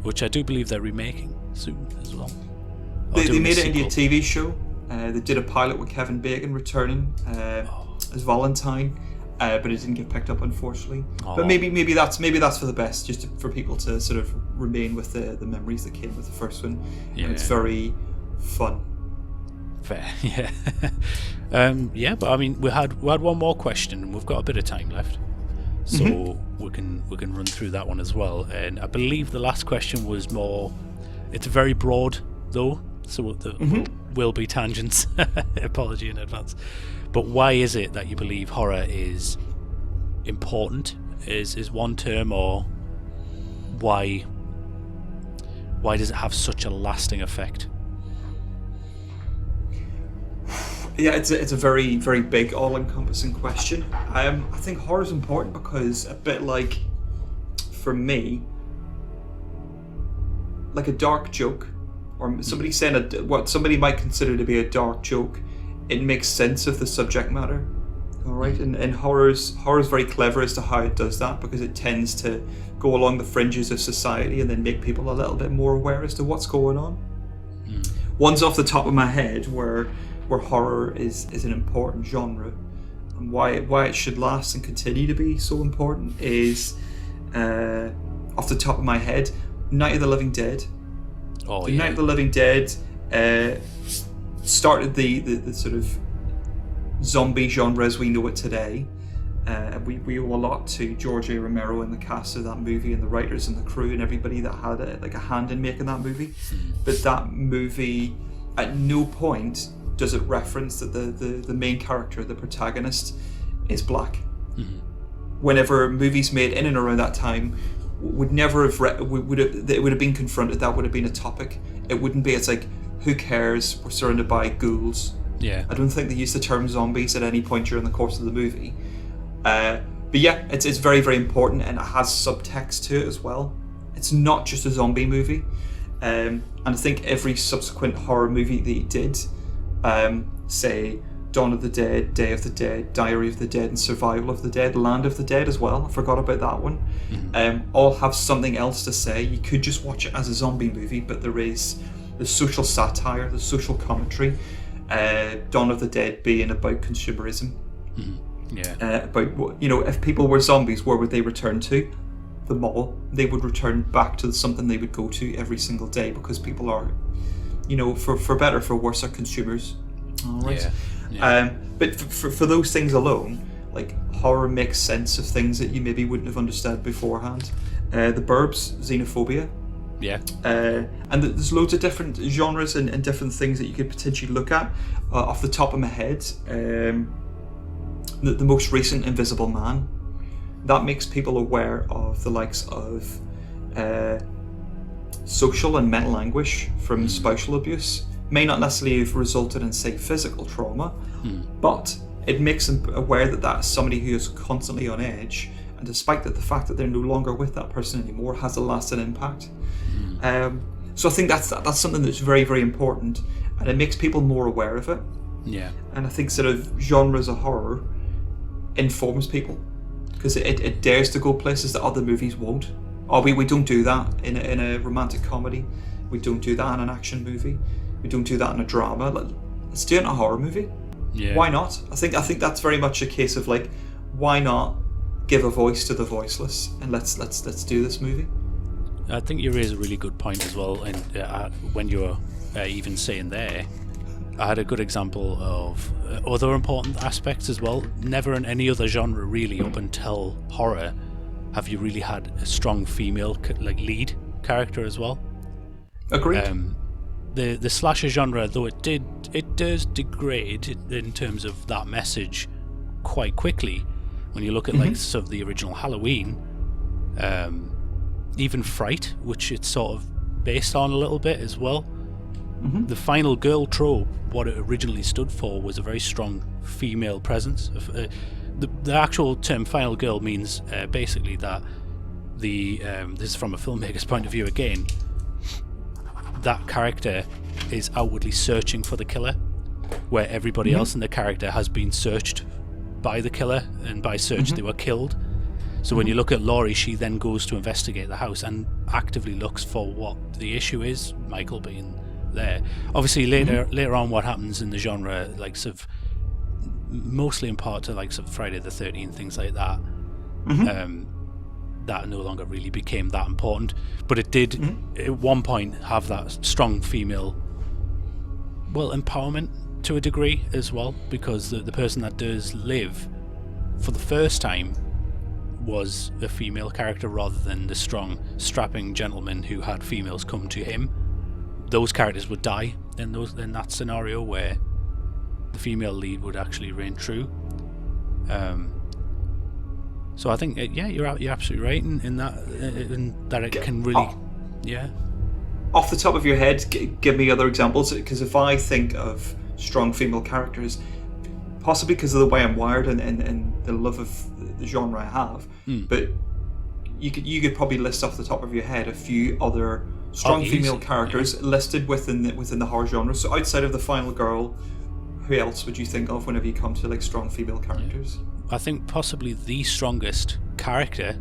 which I do believe they're remaking soon as well. They made it into a TV show. They did a pilot with Kevin Bacon returning as Valentine, but it didn't get picked up, unfortunately. But maybe that's for the best, just for people to sort of remain with the memories that came with the first one. Yeah. And it's very fun. Fair, yeah. But I mean, we had one more question, and we've got a bit of time left, so we can run through that one as well. And I believe the last question was more. It's very broad though, so will be tangents. Apology in advance. But why is it that you believe horror is important? Is one term, or why does it have such a lasting effect? Yeah, it's a very, very big, all-encompassing question. I think horror is important because, a bit like, for me, like a dark joke, or somebody saying what somebody might consider to be a dark joke, it makes sense of the subject matter. All right, and horror's very clever as to how it does that, because it tends to go along the fringes of society and then make people a little bit more aware as to what's going on. One's off the top of my head where horror is an important genre, and why it should last and continue to be so important is, off the top of my head, Night of the Living Dead. Night of the Living Dead started the sort of zombie genre as we know it today. We owe a lot to George A. Romero and the cast of that movie, and the writers and the crew and everybody that had a hand in making that movie. But that movie, at no point does it reference that the main character, the protagonist, is black. Whenever movies made in and around that time would never have it would have been confronted. That would have been a topic. It wouldn't be. It's like, who cares? We're surrounded by ghouls. Yeah. I don't think they used the term zombies at any point during the course of the movie. But yeah, it's very, very important, and it has subtext to it as well. It's not just a zombie movie. And I think every subsequent horror movie they did, say Dawn of the Dead, Day of the Dead, Diary of the Dead, and Survival of the Dead, Land of the Dead as well, I forgot about that one, all have something else to say. You could just watch it as a zombie movie, but there is the social satire, the social commentary, Dawn of the Dead being about consumerism. About, if people were zombies, where would they return to? The mall. They would return back to something they would go to every single day, because people are, for better, for worse, are consumers. All right. But for those things alone, like, horror makes sense of things that you maybe wouldn't have understood beforehand. The Burbs, xenophobia. And there's loads of different genres and different things that you could potentially look at. Off the top of my head, the most recent Invisible Man, that makes people aware of the likes of social and mental anguish from spousal abuse. May not necessarily have resulted in, say, physical trauma, but it makes them aware that that's somebody who is constantly on edge, and despite the fact that they're no longer with that person anymore, has a lasting impact. So I think that's something that's very, very important, and it makes people more aware of it. And I think sort of genres of horror informs people, because it dares to go places that other movies won't. We don't do that in a romantic comedy. We don't do that in an action movie. We don't do that in a drama. Let's do it in a horror movie. Why not? I think that's very much a case of, like, why not give a voice to the voiceless, and let's do this movie. I think you raise a really good point as well, and when you were even saying there, I had a good example of other important aspects as well. Never in any other genre, really, up until horror, have you really had a strong female lead character as well. Agreed. The slasher genre, though it does degrade in terms of that message quite quickly. When you look at like sort of the original Halloween, even Fright, which it's sort of based on a little bit as well. The final girl trope, what it originally stood for, was a very strong female presence. The actual term final girl means basically that this is from a filmmaker's point of view again, that character is outwardly searching for the killer, where everybody else in the character has been searched by the killer, and by search they were killed. So when you look at Laurie, she then goes to investigate the house and actively looks for what the issue is, Michael being there. Obviously later on what happens in the genre, like sort of mostly in part to like sort of Friday the 13th, things like that, that no longer really became that important, but it did at one point have that strong female empowerment to a degree as well, because the person that does live for the first time was a female character rather than the strong strapping gentleman who had females come to him. Those characters would die in that scenario where the female lead would actually reign true. So I think you're absolutely right in that it can really Off the top of your head, give me other examples, because if I think of strong female characters, possibly because of the way I'm wired and the love of the genre I have, but you could probably list off the top of your head a few other strong female characters listed within the horror genre. So outside of the final girl, who else would you think of whenever you come to like strong female characters? I think possibly the strongest character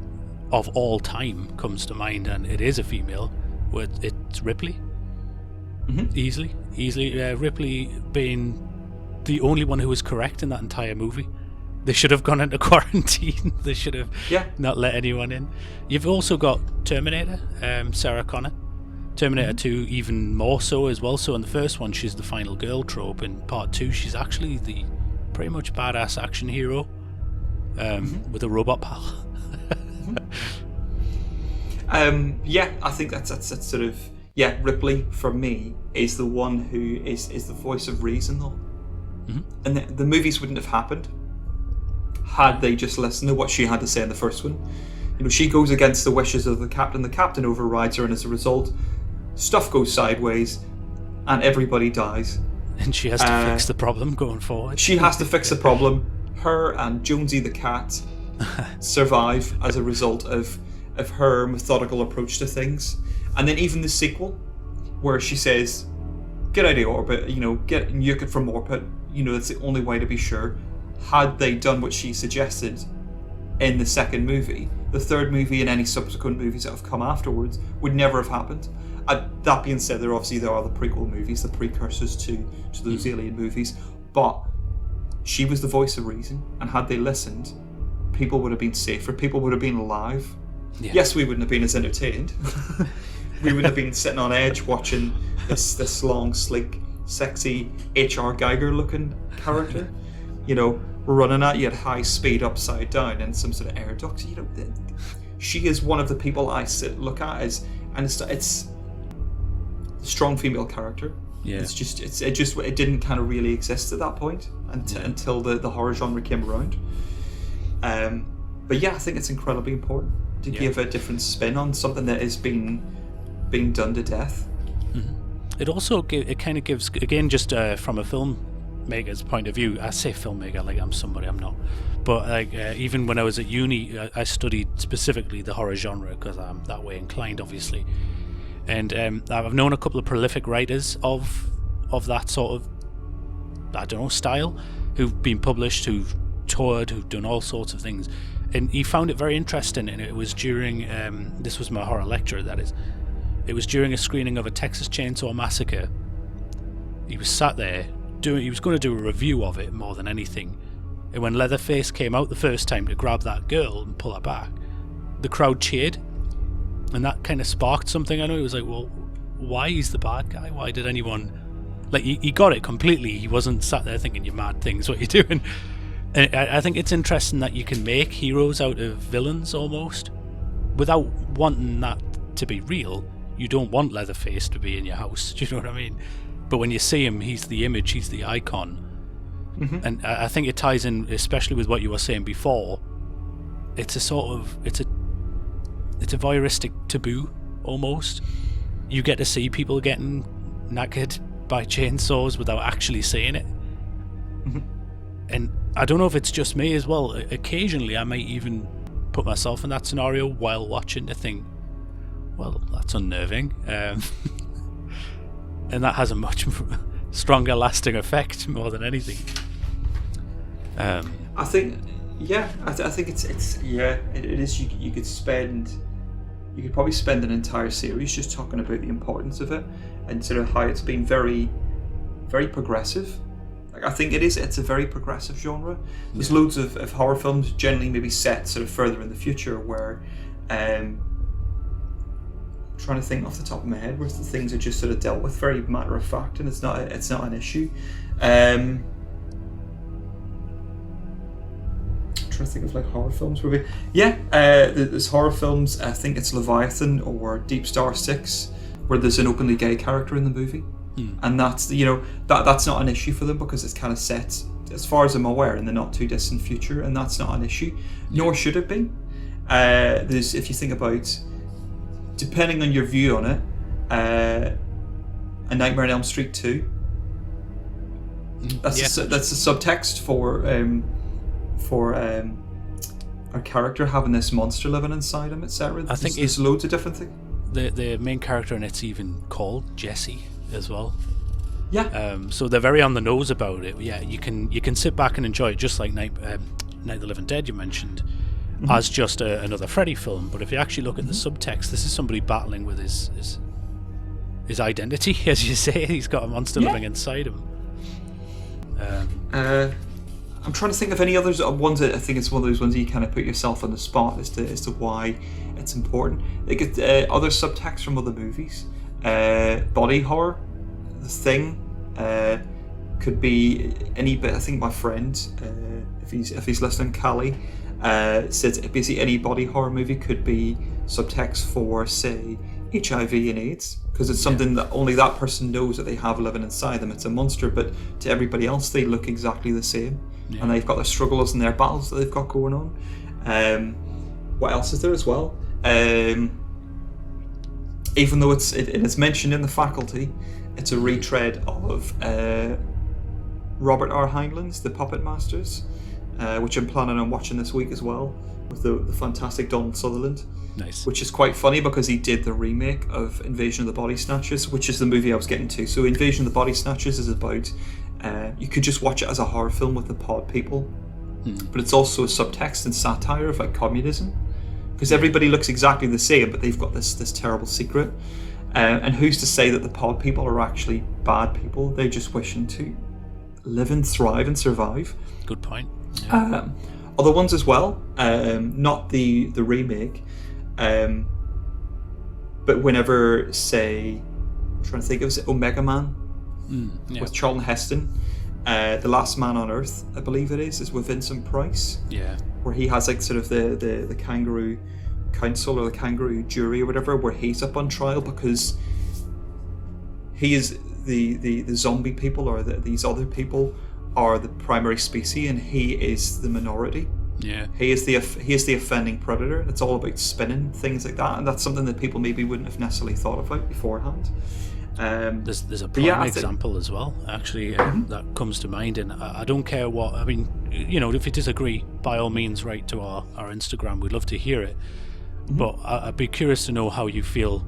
of all time comes to mind, and it is a female. It's Ripley. Easily. Ripley being the only one who was correct in that entire movie. They should have gone into quarantine. They should have not let anyone in. You've also got Terminator, Sarah Connor. Terminator 2 even more so as well. So in the first one, she's the final girl trope. In part 2, she's actually the pretty much badass action hero with a robot pal. I think that's sort of Ripley for me is the one who is the voice of reason though, and the movies wouldn't have happened had they just listened to what she had to say in the first one. You know, she goes against the wishes of the captain overrides her, and as a result, stuff goes sideways, and everybody dies. And she has to fix the problem going forward. She has to fix the problem. Her and Jonesy the cat survive as a result of her methodical approach to things. And then even the sequel, where she says, get out of orbit, get nuke it from orbit, that's the only way to be sure. Had they done what she suggested in the second movie, the third movie and any subsequent movies that have come afterwards would never have happened. That being said, there are the prequel movies, the precursors to those alien movies, but she was the voice of reason, and had they listened, people would have been safer, people would have been alive. Yes, we wouldn't have been as entertained. We would have been sitting on edge watching this long, sleek, sexy H.R. Geiger looking character, running at you at high speed upside down in some sort of air duct. She is one of the people I look at and it's a strong female character. Yeah. It didn't kind of really exist at that point until the horror genre came around. But I think it's incredibly important to give a different spin on something that is being done to death. It also kind of gives, again, just from a filmmaker's point of view. I say filmmaker like I'm somebody, I'm not. But even when I was at uni, I studied specifically the horror genre because I'm that way inclined, obviously. And I've known a couple of prolific writers of that sort of, style, who've been published, who've toured, who've done all sorts of things. And he found it very interesting, and it was during, this was my horror lecture, that is. It was during a screening of a Texas Chainsaw Massacre. He was sat there, he was going to do a review of it more than anything, And when Leatherface came out the first time to grab that girl and pull her back, the crowd cheered, and that kind of sparked something. I know it was like, well, why he's the bad guy? Why did anyone... Like, he got it completely. He wasn't sat there thinking, you mad things, what you're doing. And I think it's interesting that you can make heroes out of villains, almost, without wanting that to be real. You don't want Leatherface to be in your house, do you know what I mean? But when you see him, he's the image, he's the icon. Mm-hmm. And I think it ties in, especially with what you were saying before. It's a sort of... It's a voyeuristic taboo, almost. You get to see people getting knackered by chainsaws without actually seeing it. Mm-hmm. And I don't know if it's just me as well. Occasionally I might even put myself in that scenario while watching to think, well, that's unnerving. And that has a much stronger lasting effect more than anything. I think it's it is. You could probably spend an entire series just talking about the importance of it and sort of how it's been very, very progressive. Like, I think it's a very progressive genre. There's loads of horror films generally maybe set sort of further in the future where I'm trying to think off the top of my head where the things are just sort of dealt with very matter of fact and it's not an issue. Trying to think of like horror films where there's horror films. I think it's Leviathan or Deep Star 6 where there's an openly gay character in the movie, and that's that's not an issue for them because it's kind of set, as far as I'm aware, in the not too distant future, and that's not an issue, nor should it be. There's, if you think about, depending on your view on it, A Nightmare on Elm Street 2. That's the subtext for our character having this monster living inside him, etc. I think there's loads of different things. The main character, and it's even called Jesse as well. Yeah. So they're very on the nose about it. Yeah, you can sit back and enjoy it, just like Night of the Living Dead you mentioned, as just another Freddy film. But if you actually look at the subtext, this is somebody battling with his identity, as you say. He's got a monster living inside him. I'm trying to think of any others ones that I think it's one of those ones that you kind of put yourself on the spot as to why it's important. They get other subtext from other movies. Body horror, The Thing, could be any bit. I think my friend, if he's listening, Callie, said basically any body horror movie could be subtext for, say, HIV and AIDS, because it's something that only that person knows that they have living inside them. It's a monster, but to everybody else they look exactly the same. Yeah. And they've got their struggles and their battles that they've got going on. What else is there as well? Even though it's mentioned in The Faculty, it's a retread of Robert R. Heinlein's The Puppet Masters, which I'm planning on watching this week as well, with the fantastic Donald Sutherland. Nice. Which is quite funny because he did the remake of Invasion of the Body Snatchers, which is the movie I was getting to. So Invasion of the Body Snatchers is about, you could just watch it as a horror film with the pod people, but it's also a subtext and satire of like communism, because everybody looks exactly the same, but they've got this terrible secret. And who's to say that the pod people are actually bad people? They're just wishing to live and thrive and survive. Good point. Yeah. Other ones as well, not the remake, but whenever, say, I'm trying to think, it was Omega Man with Charlton Heston, The Last Man on Earth, I believe it is with Vincent Price. Yeah. Where he has like sort of the kangaroo council or the kangaroo jury or whatever, where he's up on trial because he is the zombie people, or these other people are the primary species and he is the minority. Yeah. He is the offending predator. It's all about spinning things like that, and that's something that people maybe wouldn't have necessarily thought about beforehand. There's a prime example as well, actually, that comes to mind, and I don't care what. I mean, if you disagree, by all means, write to our Instagram. We'd love to hear it. But I'd be curious to know how you feel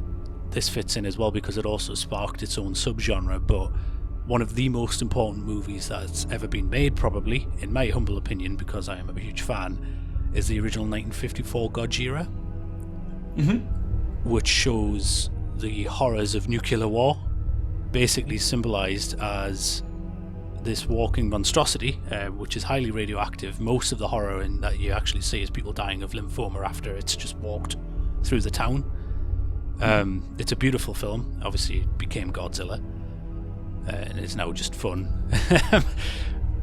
this fits in as well, because it also sparked its own subgenre. But one of the most important movies that's ever been made, probably, in my humble opinion, because I am a huge fan, is the original 1954 Gojira, which shows the horrors of nuclear war, basically symbolized as this walking monstrosity, which is highly radioactive. Most of the horror that you actually see is people dying of lymphoma after it's just walked through the town. It's a beautiful film. Obviously, it became Godzilla, and it's now just fun.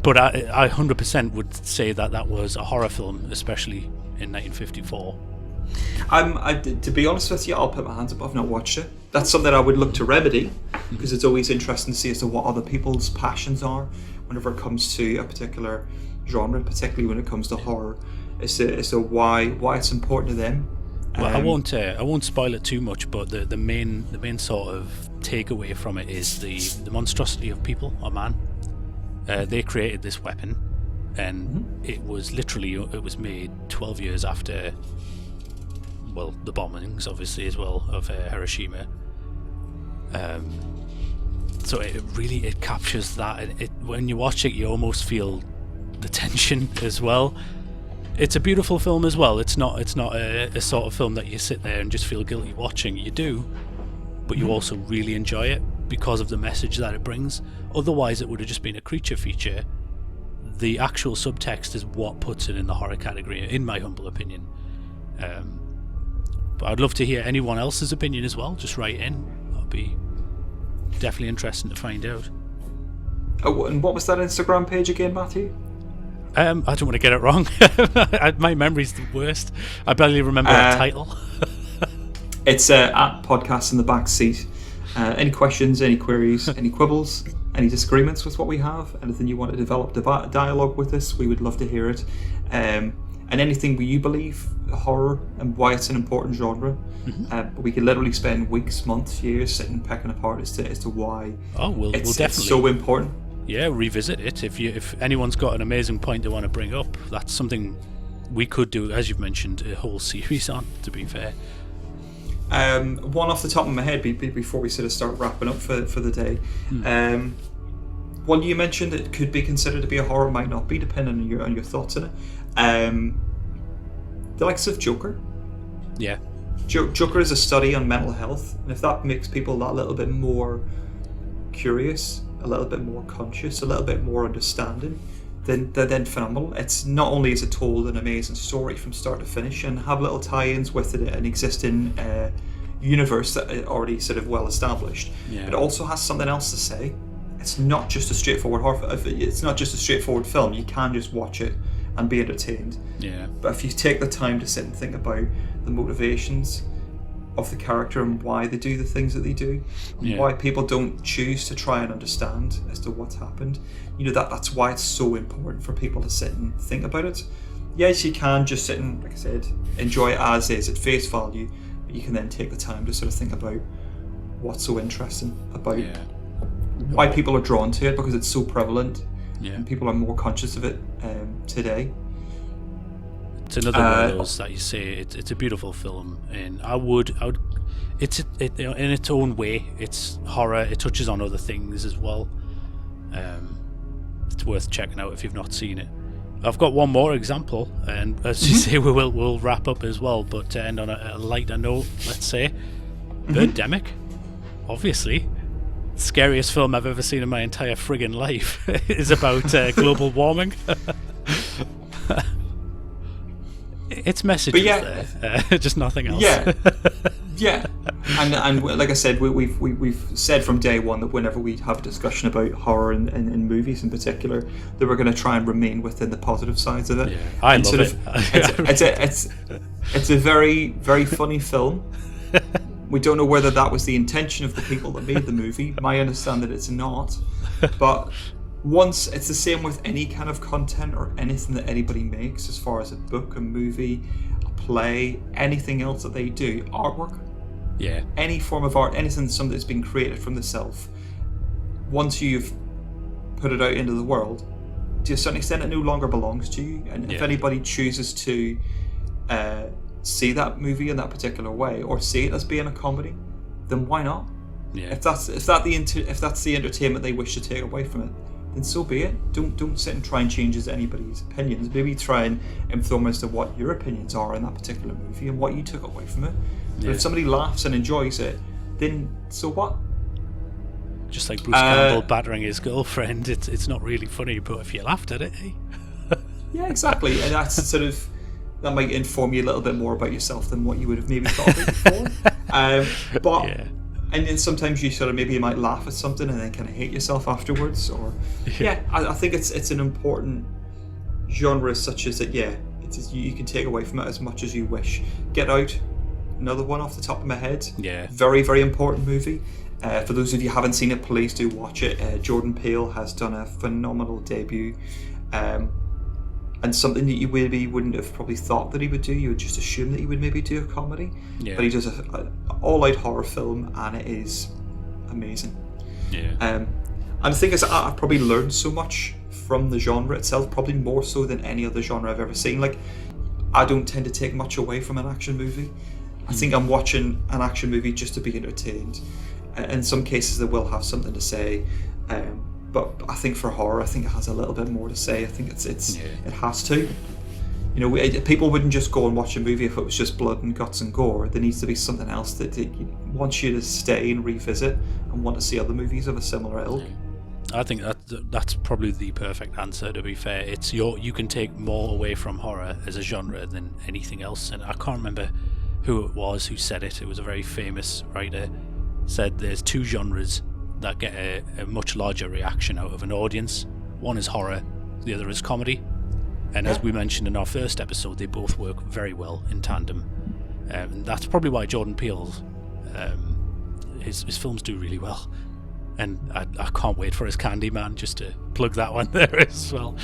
But I 100% would say that was a horror film, especially in 1954. To be honest with you, I'll put my hands up. I've not watched it. That's something I would look to remedy, because it's always interesting to see as to what other people's passions are whenever it comes to a particular genre, particularly when it comes to horror, as to why it's important to them. Well, I won't spoil it too much, but the main sort of takeaway from it is the monstrosity of people or man. They created this weapon, and it was made 12 years after, well, the bombings, obviously, as well, of Hiroshima. So it captures that. When you watch it, you almost feel the tension as well. It's a beautiful film as well. It's not a sort of film that you sit there and just feel guilty watching. You do, but you also really enjoy it because of the message that it brings. Otherwise, it would have just been a creature feature. The actual subtext is what puts it in the horror category, in my humble opinion. But I'd love to hear anyone else's opinion as well. Just write in. That'll be definitely interesting to find out. Oh, and what was that Instagram page again, Matthew? I don't want to get it wrong. My memory's the worst. I barely remember the title. It's at Podcast in the Backseat. Any questions, any queries, any quibbles, any disagreements with what we have, anything you want to develop dialogue with us, we would love to hear it. And anything where you believe horror and why it's an important genre. We could literally spend weeks, months, years sitting pecking apart as to why we'll definitely. It's so important. Yeah, revisit it. If anyone's got an amazing point they want to bring up, that's something we could do, as you've mentioned, a whole series on, to be fair. One off the top of my head before we sort of start wrapping up for the day. One you mentioned that could be considered to be a horror, might not be, depending on your thoughts on it. The likes of Joker. Yeah. Joker is a study on mental health, and if that makes people that little bit more curious, a little bit more conscious, a little bit more understanding, then phenomenal. It's not only is it told an amazing story from start to finish and have little tie-ins with an existing universe that is already sort of well established. It also has something else to say. It's not just a straightforward horror. It's not just a straightforward film. You can just watch it and be entertained. Yeah. But if you take the time to sit and think about the motivations of the character and why they do the things that they do, why people don't choose to try and understand as to what's happened, that's why it's so important for people to sit and think about it. Yes, you can just sit and, like I said, enjoy it as is at face value, but you can then take the time to sort of think about what's so interesting about why people are drawn to it, because it's so prevalent and people are more conscious of it today. It's another one of those that you say it's a beautiful film, and I would it's in its own way. It's horror. It touches on other things as well. It's worth checking out if you've not seen it. I've got one more example, and as you say, we'll wrap up as well. But to end on a lighter note, let's say, Birdemic, obviously. Scariest film I've ever seen in my entire friggin' life is about global warming. It's messages there, just nothing else. And like I said, we've said from day one that whenever we have a discussion about horror and movies in particular, that we're going to try and remain within the positive sides of it. I love it. It's a very, very funny film. We don't know whether that was the intention of the people that made the movie. My understanding it's not. But once, it's the same with any kind of content or anything that anybody makes, as far as a book, a movie, a play, anything else that they do, artwork. Yeah. Any form of art, anything something that's been created from the self. Once you've put it out into the world, to a certain extent, it no longer belongs to you. And if anybody chooses to see that movie in that particular way, or see it as being a comedy, then why not? Yeah. If that's the entertainment they wish to take away from it, then so be it. Don't sit and try and change anybody's opinions. Maybe try and inform as to what your opinions are in that particular movie and what you took away from it. But if somebody laughs and enjoys it, then so what? Just like Bruce Campbell battering his girlfriend, it's not really funny, but if you laughed at it, Yeah, exactly. And that's sort of, that might inform you a little bit more about yourself than what you would have maybe thought of before. But yeah. And then sometimes you sort of maybe you might laugh at something and then kind of hate yourself afterwards. Or I think it's an important genre, such as that. Yeah, you can take away from it as much as you wish. Get Out, another one off the top of my head. Yeah, very, very important movie. For those of you who haven't seen it, please do watch it. Jordan Peele has done a phenomenal debut. And something that you maybe wouldn't have probably thought that he would do. You would just assume that he would maybe do a comedy. Yeah. But he does an all-out horror film, and it is amazing. Yeah. And the thing is, I've probably learned so much from the genre itself, probably more so than any other genre I've ever seen. Like, I don't tend to take much away from an action movie. I think I'm watching an action movie just to be entertained. In some cases, they will have something to say. But I think for horror, I think it has a little bit more to say. I think it has to. You know, people wouldn't just go and watch a movie if it was just blood and guts and gore. There needs to be something else that wants you to stay and revisit and want to see other movies of a similar ilk. I think that's probably the perfect answer. To be fair, it's you can take more away from horror as a genre than anything else. And I can't remember who it was who said it. It was a very famous writer. Said there's two genres that get a much larger reaction out of an audience. One is horror, the other is comedy. And as we mentioned in our first episode, they both work very well in tandem. And that's probably why Jordan Peele's his films do really well. And I can't wait for his Candyman, just to plug that one there as well.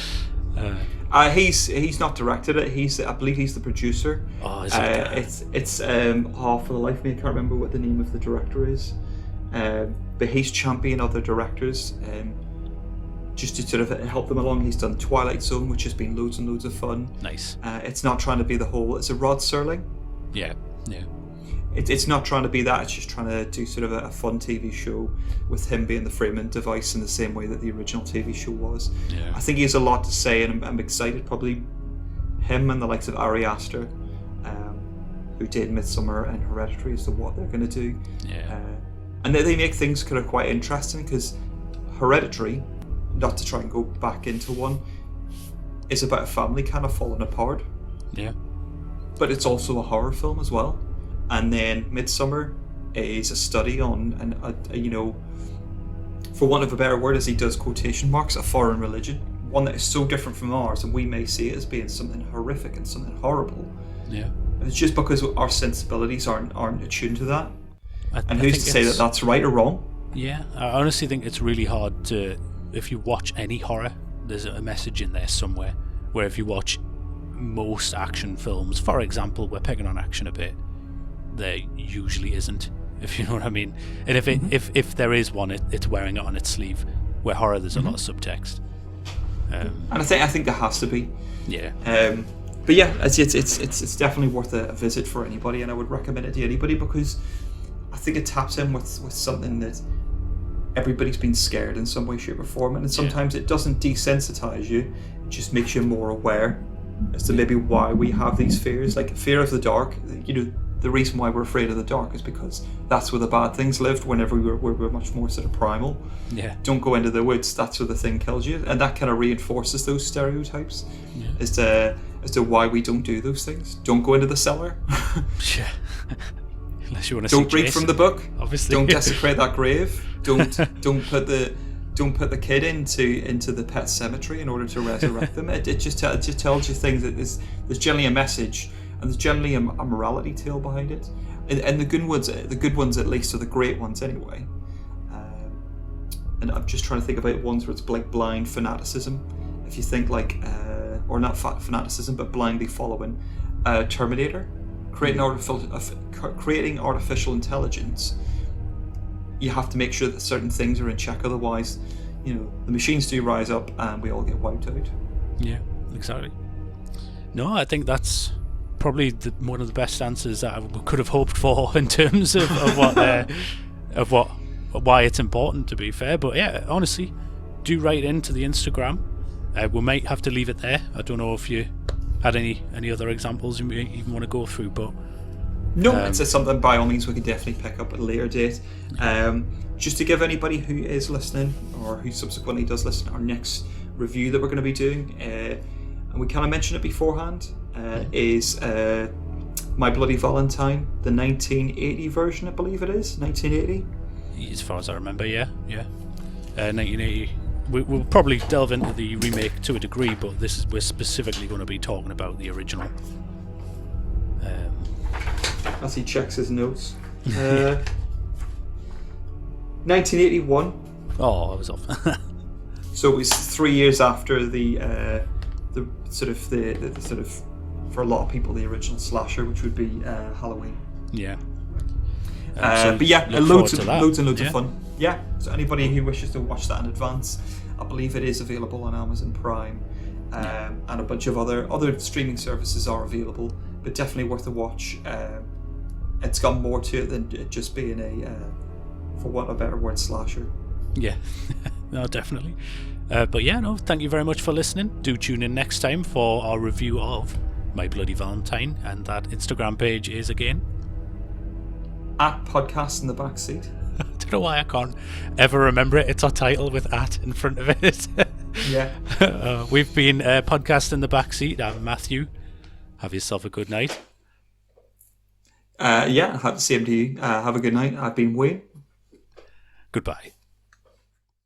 He's not directed it. I believe he's the producer. Oh, is it? It's for the life of me, I can't remember what the name of the director is. But he's championed other directors just to sort of help them along. He's done Twilight Zone, which has been loads and loads of fun. Nice. It's not trying to be the whole. It's a Rod Serling. Yeah. It's not trying to be that. It's just trying to do sort of a fun TV show with him being the framing device in the same way that the original TV show was. Yeah. I think he has a lot to say, and I'm excited. Probably him and the likes of Ari Aster, who did Midsommar and Hereditary, as to what they're going to do. Yeah. And they make things kind of quite interesting, because Hereditary, not to try and go back into one, is about a family kind of falling apart. Yeah. But it's also a horror film as well. And then Midsommar is a study on, for want of a better word, as he does quotation marks, a foreign religion. One that is so different from ours, and we may see it as being something horrific and something horrible. Yeah. And it's just because our sensibilities aren't attuned to that. And who's to say that that's right or wrong? Yeah, I honestly think it's really hard to, if you watch any horror, there's a message in there somewhere. Where if you watch most action films, for example, we're picking on action a bit, there usually isn't, if you know what I mean. And if there is one, it's wearing it on its sleeve. Where horror, there's a lot of subtext. And I think there has to be. Yeah. But yeah, it's definitely worth a visit for anybody, and I would recommend it to anybody, because I think it taps in with something that everybody's been scared in some way, shape or form, and sometimes it doesn't desensitize you, it just makes you more aware as to maybe why we have these fears, like fear of the dark. The reason why we're afraid of the dark is because that's where the bad things lived whenever we're much more sort of primal. Yeah. Don't go into the woods, that's where the thing kills you, and that kind of reinforces those stereotypes as to why we don't do those things. Don't go into the cellar. Yeah. Unless you want to don't read from the book. Obviously. Don't desecrate that grave. Don't put the kid into the pet cemetery in order to resurrect them. It just tells you things that there's generally a message, and there's generally a morality tale behind it. And the good ones at least are the great ones anyway. And I'm just trying to think about ones where it's like blind fanaticism. If you think like, or not fanaticism, but blindly following Terminator. Creating artificial intelligence, you have to make sure that certain things are in check, otherwise, the machines do rise up and we all get wiped out. Yeah, exactly. No, I think that's probably one of the best answers that I could have hoped for in terms of why it's important, to be fair. But yeah, honestly, do write into the Instagram. We might have to leave it there. I don't know if you had any other examples you even want to go through, but No, it's something by all means we could definitely pick up at a later date. Just to give anybody who is listening or who subsequently does listen, our next review that we're going to be doing, and we kind of mentioned it beforehand, is My Bloody Valentine, the 1980 version, I believe it is, 1980. As far as I remember, yeah. 1980. We'll probably delve into the remake to a degree, but we're specifically going to be talking about the original. As he checks his notes. 1981. Oh, I was off. So it was 3 years after the sort of for a lot of people the original slasher, which would be Halloween. Yeah. But yeah, loads and loads Yeah. of fun. Yeah. So anybody who wishes to watch that in advance, I believe it is available on Amazon Prime, and a bunch of other streaming services are available. But definitely worth a watch. It's got more to it than it just being for want of a better word, slasher. Yeah, no, definitely. But yeah, no, thank you very much for listening. Do tune in next time for our review of My Bloody Valentine, and that Instagram page is again at Podcast in the Backseat. I don't know why I can't ever remember it. It's our title with at in front of it. Yeah. We've been Podcast in the Backseat. I'm Matthew. Have yourself a good night. Yeah, same to you. Have a good night. I've been Wayne. Goodbye.